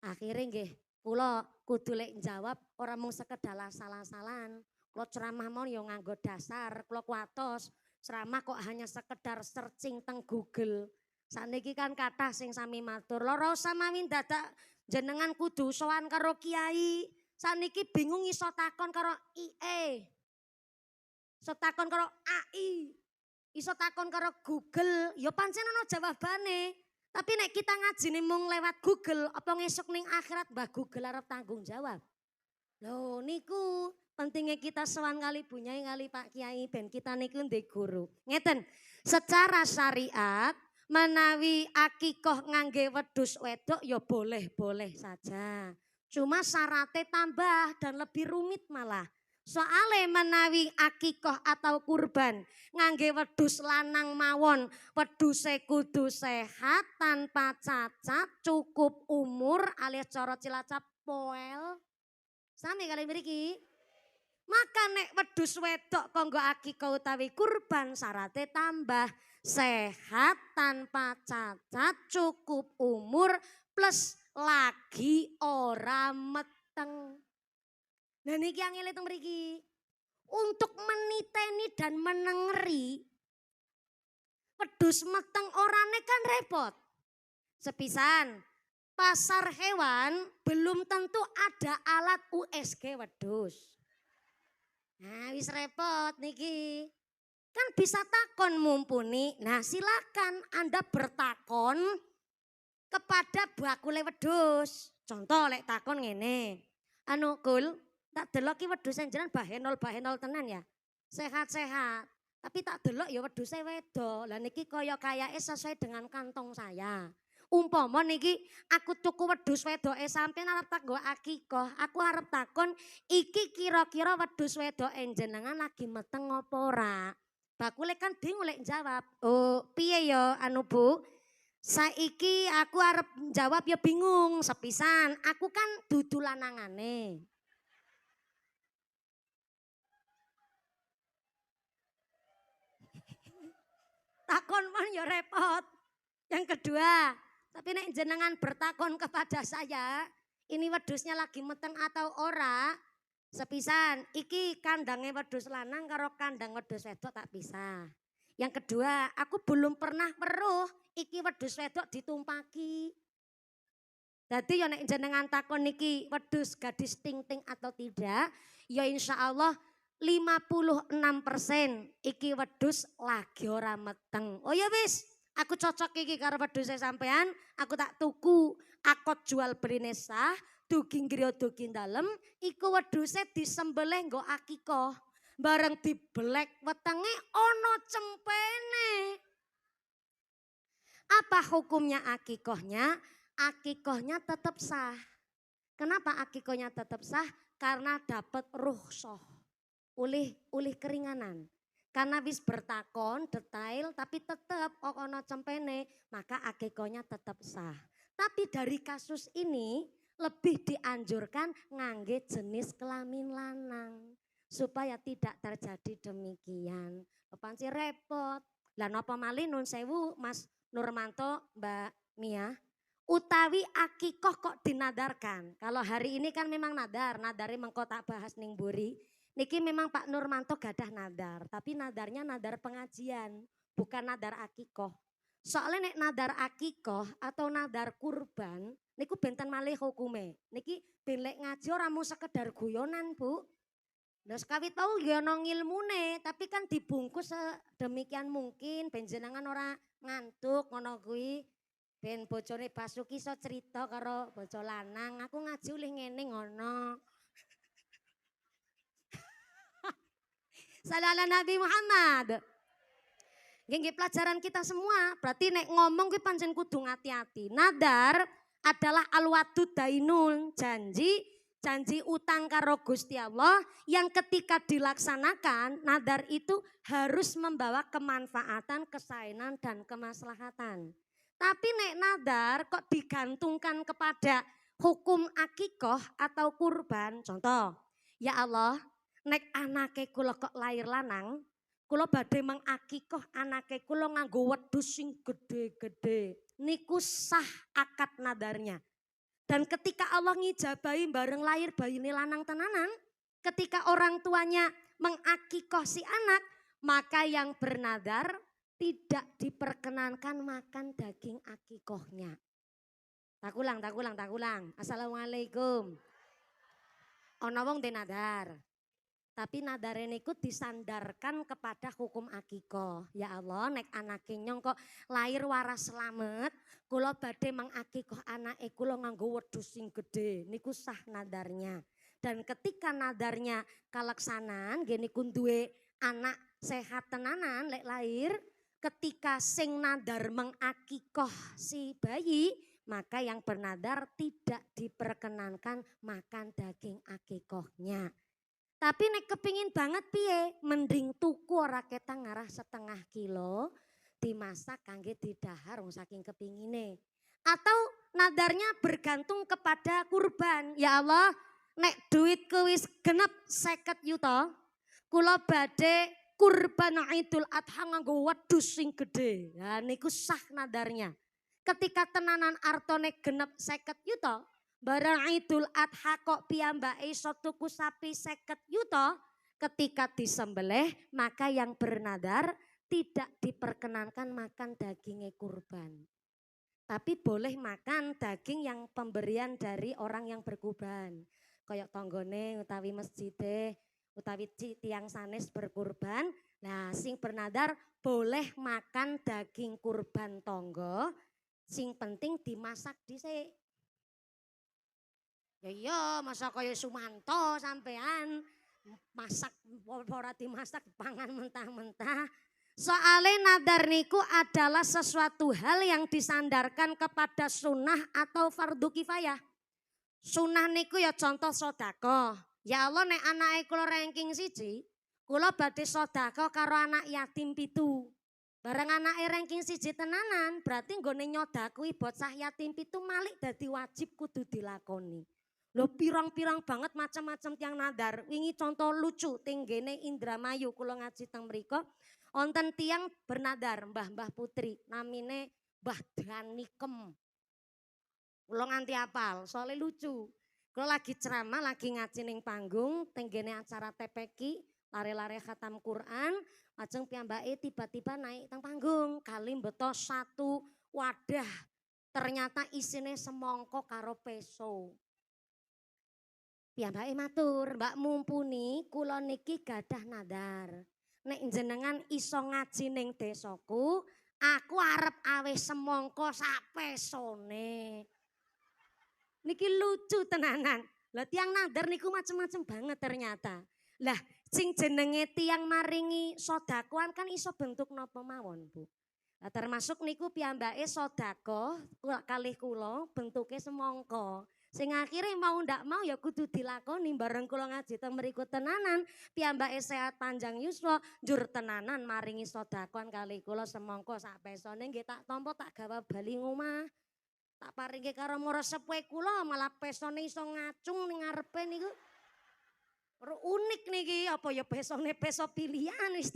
Akhire nggih kula kudu lek njawab ora mung sekedar asal-asalan. Kula ceramah mau ya nganggo dasar, kula kuatos ceramah kok hanya sekedar searching teng Google. Saniki kan kathah sing sami matur, ora usah mawi dadak jenengan kudu sowan karo kiai. Saniki bingung iso takon karo IE. Iso takon karo AI. Iso takon karo Google. Ya pancen ana jawabane. Tapi nek kita ngajine mung lewat Google, apa ngesuk ning akhirat Mbah Google arep tanggung jawab. Loh niku pentingnya kita sowan kali bunyai kali Pak Kiai ben kita niku ndek guru. Ngeten, secara syariat menawi akikoh ngangge wedhus wedok ya boleh-boleh saja. Cuma syaratnya tambah dan lebih rumit malah. Soale menawi akikoh atau kurban ngangge wedhus lanang mawon, wedhuse kudu sehat tanpa cacat, cukup umur alias cara Cilacap poel. Sami kali mriki. Maka nek wedhus wedok kanggo akikah utawi kurban syaratnya tambah sehat tanpa cacat, cukup umur plus lagi ora meteng. Nah niki angel teng mriki. Untuk meniteni dan menengeri wedhus meteng orane kan repot. Sepisan pasar hewan belum tentu ada alat USG wedhus. Nah wis repot niki. Kan bisa takon mumpuni. Nah silakan Anda bertakon kepada bakule wedhus. Contoh lek takon ngene. Anu Kul, tak delok ki wedhus jenengan bahenol tenan ya. Sehat-sehat. Tapi tak delok ya wedhuse wedok. Lah niki kayake sesuai dengan kantong saya. Umpama niki aku tuku wedhus wedoke sampeyan arep tak nggo akikah, aku arep takon iki kira-kira wedhus wedoke jenengan lagi meteng apa ora? Bakule kan bingung lek jawab. Oh, piye ya anu Bu? Saiki aku arep jawab ya bingung, sepisan aku kan dudu lanangane. Takon mon ya repot. Yang kedua, tapi nek jenengan bertakon kepada saya, ini wedhusnya lagi meteng atau ora? Sepisan, iki kandangnya wedhus lanang karo kandang wedhus wedok tak bisa. Yang kedua, aku belum pernah weruh iki wedhus wedok ditumpaki. Jadi ya nek jenengan takon niki wedhus gadis ting-ting atau tidak, ya insya Allah 56% iki wedhus lagi ora meteng. Oh ya wis. Aku cocok iki karo wedhuse sampean, aku tak tuku akot jual beline sah, dugi griya dugi dalem, iku wedhuse disembelih nggo akikah. Bareng dibelek wetenge ana cempene. Apa hukumnya akikahnya? Akikahnya tetap sah. Kenapa akikohnya tetap sah? Karena dapat rukhsah. Ulih keringanan. Karena wis bertakon detail tapi tetap kok ono cempene, maka akikohnya tetap sah. Tapi dari kasus ini lebih dianjurkan ngangge jenis kelamin lanang supaya tidak terjadi demikian. Panci repot. Lah napa malih nun sewu Mas Nurmanto, Mbak Mia, utawi akikoh kok dinadarkan. Kalau hari ini kan memang nadare mengko tak bahas ning buri. Niki memang Pak Nurmanto gadah nadar, tapi nadarnya nadar pengajian, bukan nadar akikoh. Soalnya nek nadar akikoh atau nadar kurban, niku benten malih hukume. Niki ben lek ngaji ora mung sekedar guyonan, Bu. Nah sekawit tahu ya ono ngilmune, tapi kan dibungkus sedemikian mungkin ben jenengan ora ngantuk ngono kuwi. Ben bojone Basuki iso cerita karo bojo lanang, aku ngaji ulih ngene ngono. Sallallahu Nabi Muhammad. Nggih pelajaran kita semua, berarti nek ngomong kuwi pancen kudu hati-hati. Nadar adalah alwadud dainul, janji utang karo Gusti Allah yang ketika dilaksanakan nadar itu harus membawa kemanfaatan, kesaenan dan kemaslahatan. Tapi nek nadar kok digantungkan kepada hukum akikoh atau kurban, contoh, ya Allah, nek anake kula kok lahir lanang, kula badhe mengakikoh anake kula nganggo wedhus sing gede-gede. Niku sah akad nadarnya. Dan ketika Allah ngijabahi bareng lahir bayi ini lanang tenanan, ketika orang tuanya mengakikoh si anak, maka yang bernadar tidak diperkenankan makan daging akikohnya. Tak ulang. Assalamualaikum. Ono wong denadar. Tapi nadare niku disandarkan kepada hukum akikoh. Ya Allah, nek anake nyong kok lahir waras selamat, kula badhe mengakikoh anake kula nganggo wedhus sing gedhe. Niku sah nadarnya. Dan ketika nadarnya kaleksanan, nggih niku duwe anak sehat tenanan lek lahir, ketika sing nadar mengakikoh si bayi, maka yang bernadar tidak diperkenankan makan daging akikohnya. Tapi nek kepingin banget piye, mending tuku ora ketang ngarah setengah kilo, dimasak kangge didahar wong saking kepingine. Atau nadarnya bergantung kepada kurban. Ya Allah, nek duitku wis genep 50 yuta, kula badhe kurban Idul Adha nganggo wedhus sing gedhe. Lah niku sah nadarnya. Ketika tenanan artone genep 50 yuta, barang Idul Adha kok piyambake iso tuku sapi 50 yuta, ketika disembelih maka yang bernadar tidak diperkenankan makan dagingnya kurban. Tapi boleh makan daging yang pemberian dari orang yang berkurban. Kayak tonggone utawi masjide, utawi tiang sanes berkurban. Nah sing bernadar boleh makan daging kurban tonggo, sing penting dimasak dhisik. Ya iya, masa kaya Sumanto sampean masak ora dimasak pangan mentah-mentah. Soalnya nadar niku adalah sesuatu hal yang disandarkan kepada sunnah atau fardu kifayah. Sunnah niku ya contoh sodako. Ya Allah nek anake kula ranking siji, kula badhe sodako karo anak yatim pitu. Bareng anake ranking siji tenanan, berarti nggone nyodakui bocah yatim pitu malik dadi wajib kudu dilakoni. Loh pirang-pirang banget macam-macam tiang nadar. Wingi contoh lucu tinggene Indramayu kula ngaji teng mriko. Wonten tiang bernadar Mbah Putri namine Mbah Danikem. Kula nganti apal, soalnya lucu. Kula lagi ceramah, lagi ngaji ning panggung tinggene acara TPQ, lare-lare khatam Quran, lajeng piyambake tiba-tiba naik teng panggung, kali mbeto satu wadah. Ternyata isine semongko karo peso. Piyambake matur, Mbak mumpuni kula niki gadah nadar. Nek jenengan iso ngaji ning desaku, aku arep awe semongko sak pesone. Niki lucu tenanan. Lah tiang nadar niku macem-macem banget ternyata. Lah sing jenenge tiang maringi sodakoan kan iso bentuk napa mawon, Bu. Lah termasuk niku piyambake sodako kalih kula bentuke semongko. Sing akhirnya mau ndak mau ya kudu dilakoni bareng kula ngaji teng mriku tenanan. Piyambake sehat panjang yuswa, njur tenanan maringi sedekah kali kula semangka sak pesone nggih tak tampa tak gawa bali ngomah. Tak paringi karo mara sepuhe kula malah pesone iso ngacung ning ngarepe niku. Unik niki apa ya besone beso pilihan wis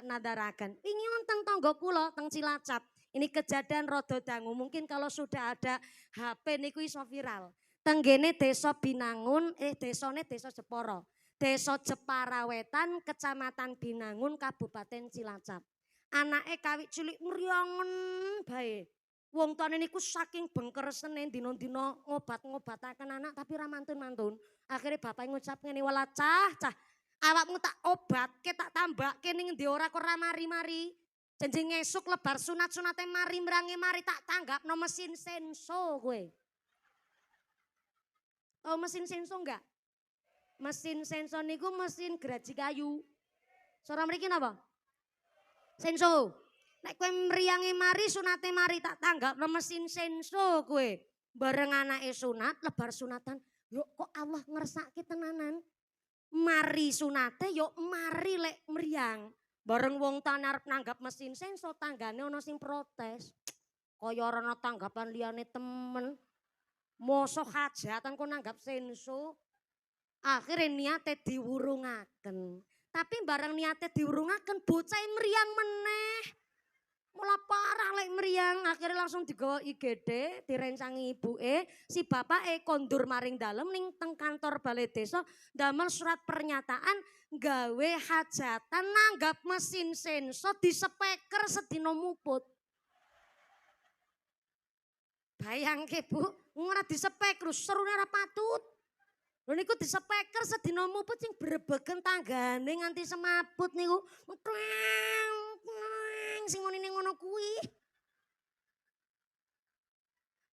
nadaraken. Wingi wonten tangga kula teng Cilacap. Ini kejadian rada dangu. Mungkin kalau sudah ada HP niku iso viral. Tenggene desa Binangun, desane desa Jepara. Desa Jepara Wetan, Kecamatan Binangun, Kabupaten Cilacap. Anake kawit cilik mriyangen bae. Wong tuane niku saking bengkeresene dina-dina ngobat-ngobataken anak tapi ra mantun-mantun. Akhirnya bapak ngucap ngene, "Wala cah, awakmu tak obatke tak tambahke ning endi ora kok ra mari-mari. Jenjing esuk lebar sunat-sunate mari mrange mari tak tanggapno mesin senso kowe." Tahu mesin senso enggak? Mesin senso niku mesin geraji kayu. Sora mriki napa? Senso. Nek kowe mriyange mari sunate mari tak tanggapno mesin senso kowe. Bareng anake sunat, lebar sunatan, yo kok Allah ngersake tenanan. Mari sunate yo mari lek mriyang. Bareng wong tan arep nanggap mesin senso tanggane ana sing protes. Kaya ora ana tanggapan liyane temen. Mosok hajatan kok nanggap senso. Akhirnya niate diwurungaken. Tapi bareng niate diwurungaken bocah mriyang meneh. Mula parah lek mriyang, akhirnya langsung digawa IGD, direncangi ibuke, si bapake kondur maring dalem ning teng kantor balai desa damel surat pernyataan gawe hajatan nanggap mesin senso di speker sedina muput. Bayangke Bu, ora di speker serune ora patut. Lho niku di speker sedina muput sing brebegen tanggane nganti semaput niku. Sing ngono kuwi.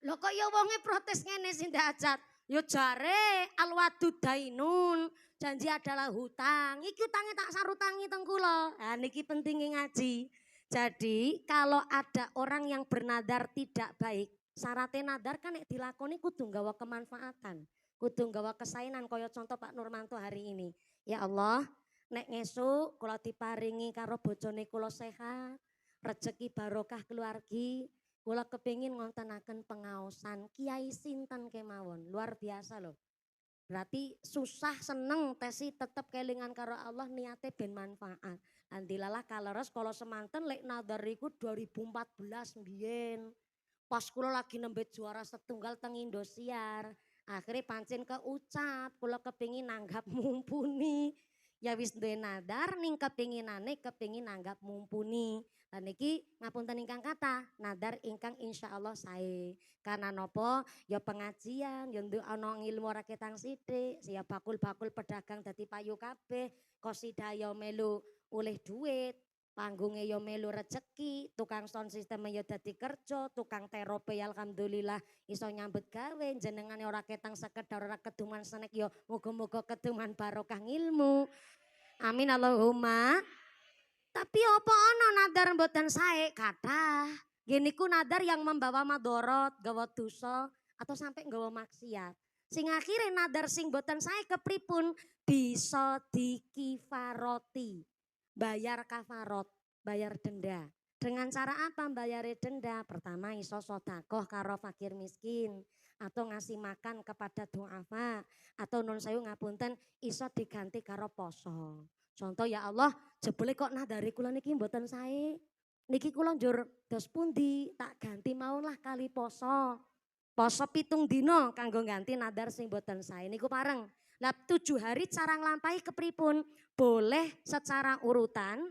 Lho kok ya wonge protes ngene sing dahsyat. Ya jare alwadud dainun, janji adalah hutang. Iki utange tak sarutangi teng kula. Ha niki pentinge ngaji. Jadi kalau ada orang yang bernadar tidak baik, syaratnya nadar kan nek dilakoni kudu nggawa kemanfaatan. Kudu nggawa kesainan kaya contoh Pak Nurmanto hari ini. Ya Allah, nek ngesuk kula diparingi karo bojone kula sehat. Rezeki barokah keluargi, kula kepingin ngontenaken pengaosan Kiai sinten kemawon, luar biasa loh. Berarti susah seneng tesi tetep kelingan karo Allah niate ben manfaat. Andilalah kaleres kalau semanten lek nadar iku 2014 mbiyen. Pas kula lagi nembet juara setunggal teng Indosiar. Akhirnya pancen keucap, kula kepingin nanggap mumpuni. Ya wis duwe nadar ning kepinginane kepingin nanggap mumpuni. Lan niki ngapunten ingkang kata, nadar ingkang insyaallah sae. Karena nopo? Ya pengajian, ya nduk ana ilmu ora ketang sithik, ya bakul-bakul pedagang dadi payu kabeh, qasidah ya melu oleh duit, panggunge ya melu rezeki, tukang sound system ya dadi kerja, tukang terope ya alhamdulillah iso nyambut gawe, jenengane ora ketang sekedar ora keduman senek ya muga-muga keduman barokah ilmu. Amin Allahumma. Tapi apa ana nadar mboten sae? Kathah. Gini ku nadar yang membawa madorot, gawa dosa atau sampai gawa maksiat. Sing akhirnya nadar sing mboten sae kepripun? Bisa dikifaroti. Bayar kafarot, bayar denda. Dengan cara apa bayar denda? Pertama iso sedekah karo fakir miskin atau ngasih makan kepada duafa atau nun sayu ngapunten iso diganti karo poso. Contoh ya Allah, jebule kok nadari kula niki mboten sae. Niki kula njur dos pundi tak ganti mawon lah kali poso. Poso 7 dina kanggo ganti nadar sing mboten sae niku pareng. Lah 7 hari cara nglampahi kepripun? Boleh secara urutan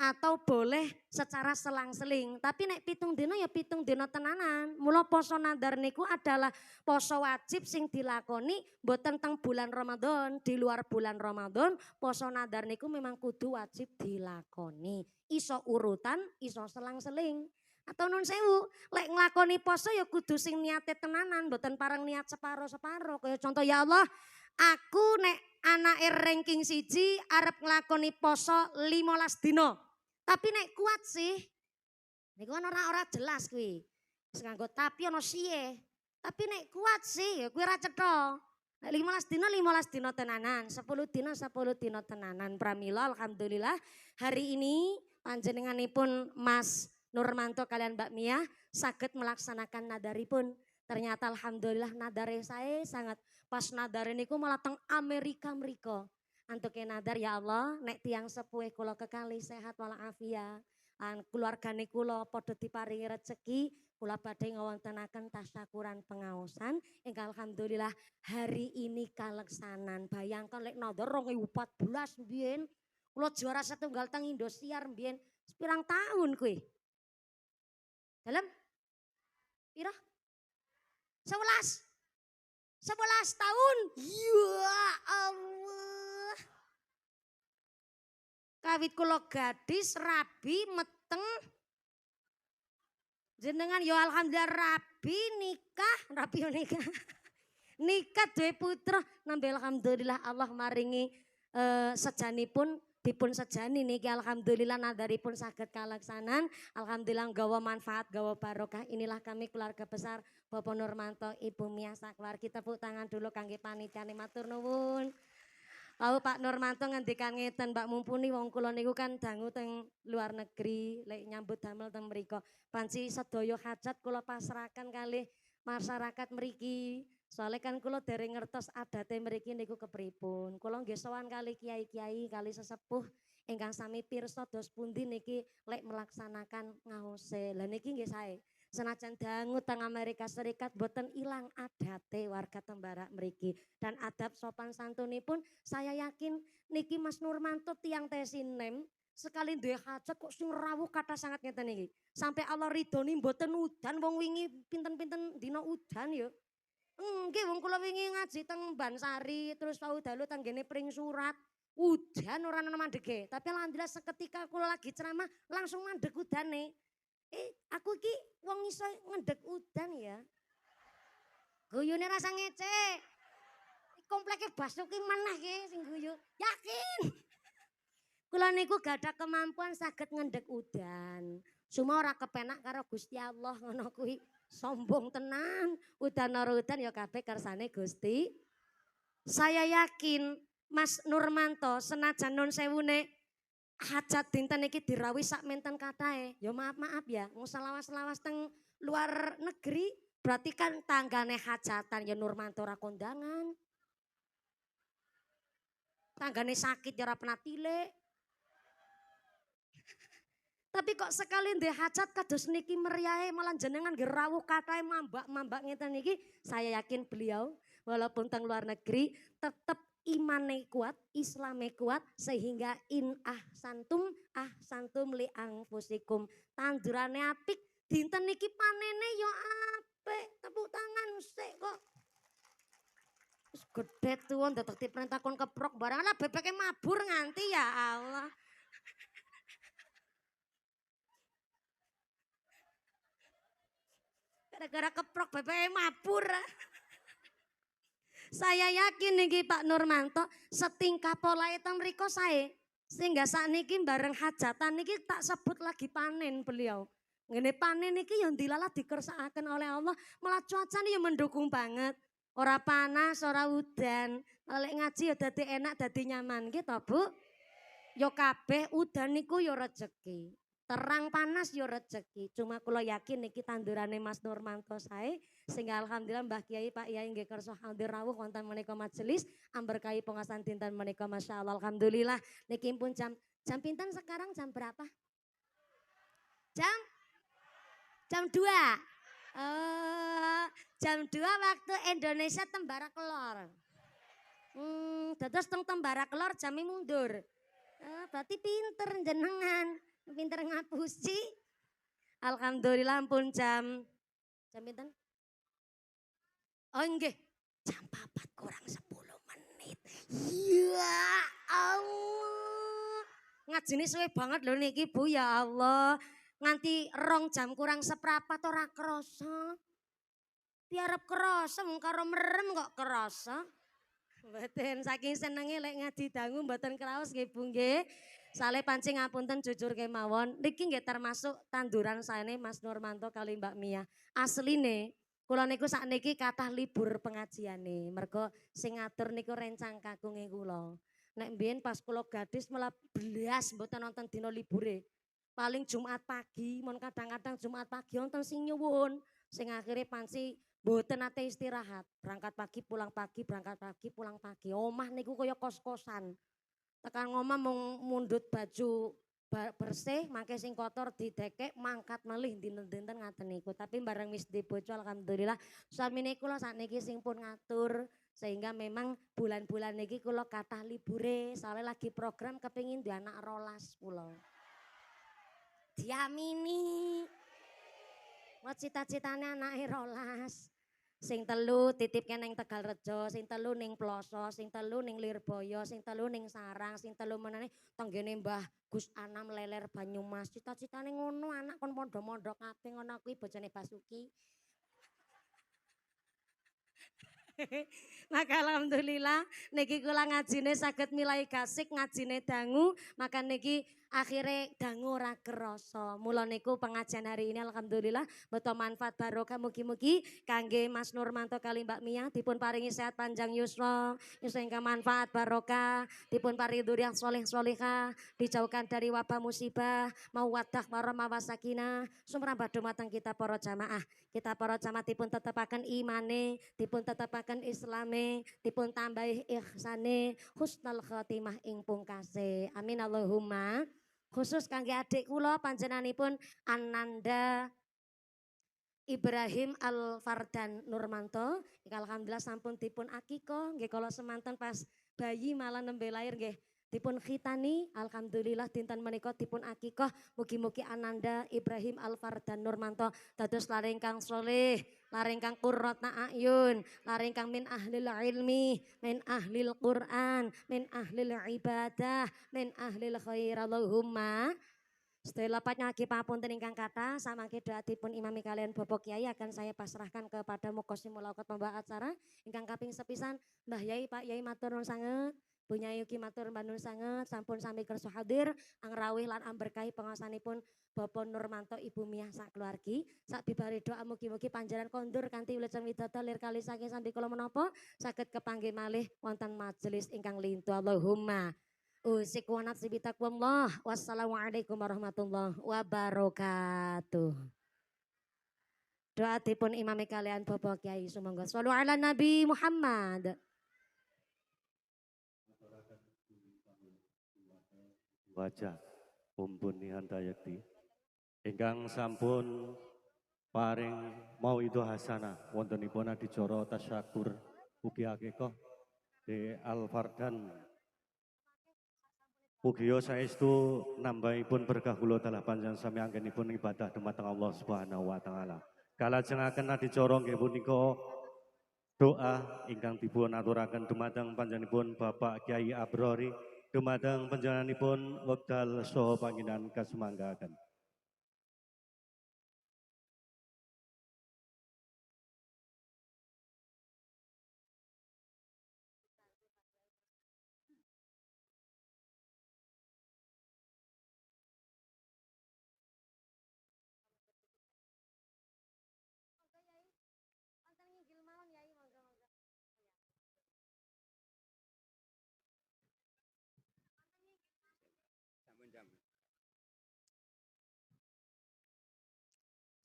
atau boleh secara selang-seling. Tapi nek 7 dina ya 7 dina tenanan. Mula poso nadar niku adalah poso wajib sing dilakoni mboten teng bulan Ramadan. Di luar bulan Ramadan poso nadar niku memang kudu wajib dilakoni. Iso urutan, iso selang-seling. Atau nun sewu, lek nglakoni poso ya kudu sing niate tenanan, mboten parang niat separo-separo. Kaya contoh ya Allah, aku nek anake ranking 1 arep nglakoni poso 15 dina. Tapi nek kuat sih, niku kan ora jelas kuwi. Wis nganggo tapi ana siye. Tapi nek kuat sih, kuwi ra cetha. Nek 15 dina tenanan, 10 dina tenanan. Pramila alhamdulillah hari ini panjenenganipun Mas Nurmanto kalian Mbak Mia saged melaksanakan nadaripun. Ternyata alhamdulillah nadare saya sangat pas nadare niku malah teng Amerika mriko. Antuke nadar ya Allah nek tiang sepuh kula kekali sehat walafiat. Keluargane kula padha diparingi rezeki, kula badhe ngawontenaken tasyakuran pengaosan ingkang alhamdulillah hari ini kaleksanan. Bayangkan lek nadar 2014 mbiyen kula juara setunggal teng Indosiar mbiyen. Pirang tahun kuwi? Dalam pira? 11. 11 tahun. Ya Allah. Kawit kula gadis rabi meteng jenengan ya alhamdulillah rabi nikah nikah duwe putra nambe alhamdulillah Allah maringi sejanipun dipun sejani niki alhamdulillah nadaripun saged kalaksanan alhamdulillah gawa manfaat gawa barokah. Inilah kami keluarga besar Bapak Nurmanto Ibu Mia saklar. Kita tepuk tangan dulu kangge panitia matur nuwun. Lalu Pak Nurmanto ngendikan ngeten Mbak mumpuni wong kula niku kan dangu teng luar negeri lek nyambut damel teng mriku. Panci sedaya hajat kula pasrahaken kalih masyarakat mriki. Soalnya kan kula dereng ngertos adate mriki niku kepripun. Kula nggih sowan kali kiai-kiai kali sesepuh ingkang sami pirsa dos pundi niki lek melaksanakan ngause. Lah niki nggih sae. Senajan dangu teng Amerika Serikat boten ilang adate warga Tembara mriki dan adab sopan santunipun saya yakin niki Mas Nurmanto tiang tesinem sekali duwe hajat kok sing rawuh kata sangat ngeten iki. Sampai Allah ridhoni mboten udan wong wingi pinten-pinten dina udan ya. Nggih wong kula wingi ngaji teng Bansari terus tau dalu tenggene pring surat. Udan ora ana mandege, tapi alhamdulillah seketika kula lagi ceramah langsung mandeg udane. Aku ki wong iso ngedek udan ya. Guyune rasa ngecek. Kompleke Basuki meneh ki sing guyu. Yakin. Kula niku gadah kemampuan saged ngendek udan. Cuma ora kepenak karo Gusti Allah ngono kuwi. Sombong tenan. Udan ora udan ya kabeh kersane Gusti. Saya yakin Mas Nurmanto senajan nun sewune hajat dinten iki dirawih sak menten katahe. Ya maaf ya, wong selawas-selawas teng luar negeri berarti kan tanggane hajatan ya Nurmanto ora kondangan. Tanggane sakit ya ora pernah tilik. Tapi kok sekali ndek hajat kados niki meriahe malah jenengan nggih rawuh katahe mambak-mambak ngeten niki, saya yakin beliau walaupun teng luar negeri tetap imane kuat, islame kuat sehingga ahsantum li anfusikum. Tandurane apik, dinten niki panene yo apik. Tepuk tangan sik kok. Wis gedhe tuwon dadak diperintah kon keprok barang lah bebeke mabur nganti ya Allah. Gara-gara keprok bebeke mabur. Saya yakin niki Pak Nurmanto setingkah pola teng mriko sae. Sehingga saat niki bareng hajatan niki tak sebut lagi panen beliau. Ngene panen niki yang dilalah dikersakaken oleh Allah. Malah cuaca nih yang mendukung banget. Ora panas, ora udan. Lek ngaji ya dadi enak, dadi nyaman gitu Bu. Yo kabeh udan niku yo rezeki. Terang panas yo rezeki. Cuma kula yakin niki tandurane Mas Nurmanto sae sehingga alhamdulillah Mbah Kiai Pak Yai nggih kersa hadir rawuh wonten menika majelis amberkahi pengasan dinten menika masyaallah alhamdulillah niki pun jam pinten sekarang jam berapa? Jam 2. Jam 2 waktu Indonesia Tembara Kelor. Dados teng Tembara Kelor jame mundur. Berarti pinter jenengan, pinter ngapusi. Alhamdulillah pun jam pinten? Oh nggih, jam 4 kurang 10 menit. Ya Allah. Ngajine suwe banget lho niki Bu ya Allah. Nganti 2 jam kurang seprapat ora krasa. Tiarep krasa mung karo merem kok krasa. Mboten saking senenge lek ngaji dangu mboten kraos nggih Bu nggih. Sale pancing ngapunten jujur kemawon. Niki nggih termasuk tanduran saene Mas Nurmanto kali Mbak Mia. Asline Kula niku sakniki kathah libur pengajiane. Mergo sing ngatur niku rencang kakunge kula. Nek mbiyen pas kula gadis malah belas mboten nonton dina libure. Paling Jumat pagi, mon kadang-kadang Jumat pagi wonten sing nyuwun. Sing akhire pansi mboten nate istirahat. Berangkat pagi, pulang pagi, berangkat pagi, pulang pagi. Omah niku kaya kos-kosan. Tekan ngomah mung mundut baju bersih, mangke sing kotor didekek, mangkat malih dinten-dinten ngaten niku. Tapi bareng wis diboco alhamdulillah suamine kula sakniki sing pun ngatur sehingga memang bulan-bulan niki kula kathah libure, soalnya lagi program kepingin di anak rolas kula. Diamini. Wat cita-citane anake rolas. Sing telu titipke ning Tegalrejo, sing telu ning Ploso, sing telu ning Lirboyo, sing telu ning Sarang, sing telu menane tenggene Mbah Gus Anam Leler Banyumas. Cita-citane ngono anak kon mondok-mondok kabeh ngono kuwi bojone Basuki. Maka alhamdulillah niki kula ngajine saged milai gasik ngajine dangu, maka niki akhirnya dangu ora kerasa. Mula niku pengajian hari ini alhamdulillah beto manfaat barokah mugi-mugi kangge Mas Nurmanto kali Mbak Mia dipun paringi sehat panjang yuswa, ingkang manfaat barokah, dipun paringi dzurriyyah sholih-sholihah, dijauhkan dari wabah musibah, mawaddah warahmah wasakinah, sumrambah dumateng kita para jamaah. Kita para jamaah dipun tetepaken imane, dipun tetepaken islame, dipun tambahi ihsane, husnul khotimah ing pungkase. Amin Allahumma. Khusus kangge adik kula panjenenganipun Ananda Ibrahim Al Fardan Nurmanto. Alhamdulillah sampun dipun akiko nggih kala semanten pas bayi malah nembe lahir nggih. Dipun khitani, alhamdulillah dinten menika dipun akikoh. Mugi-mugi Ananda Ibrahim Al Fardan Nurmanto dados laring kang soleh, laring kang qurrata ayun, laring kang min ahlil ilmi, min ahlil Quran, min ahlil ibadah, min ahlil khair. Allahumma. Setelah ngaki papunten ingkang kata, samangke doatipun imami kalian Bapak Kiai akan saya pasrahkan kepada Mukosimul Lauqat pembawa acara. Ingkang kaping sepisan, Mbah Yai, Pak Yai matur nuwun sanget. Bu Nyai Yuki matur nuwun sanget, sampun sami kersa hadir, angrawih lan amberkahi pengawasanipun Bapak Nurmanto Ibu Miah sak keluargi. Sak bibari doa mugi-mugi panjenengan kondur kanthi wilujeng widodari lir kali saking sambi kula menapa saged kepanggih malih wonten majelis ingkang lintu. Allahumma. Usik wa nafsi bitaqwallah. Wassalamualaikum warahmatullahi wabarakatuh. Doa dipun imami kalian Bapak Kiai sumangga shollu ala Nabi Muhammad. Wajah umpun nihandayakti ingkang sampun paring mau itu hasanah wontenipun adicara tasyakur ugi akeh di Al Fardan. Mugia saestu nambahipun berkah kula dalah panjang sami anggenipun ibadah dumateng Allah Subhanahu wa taala. Kalajengaken adicara nggih punika doa ingkang dipun aturaken dumateng panjenenganipun Bapak Kiai Abrori, dumateng panjenenganipun wekdal saha panggilan kasumanggaken.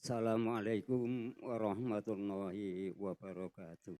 Assalamualaikum warahmatullahi wabarakatuh.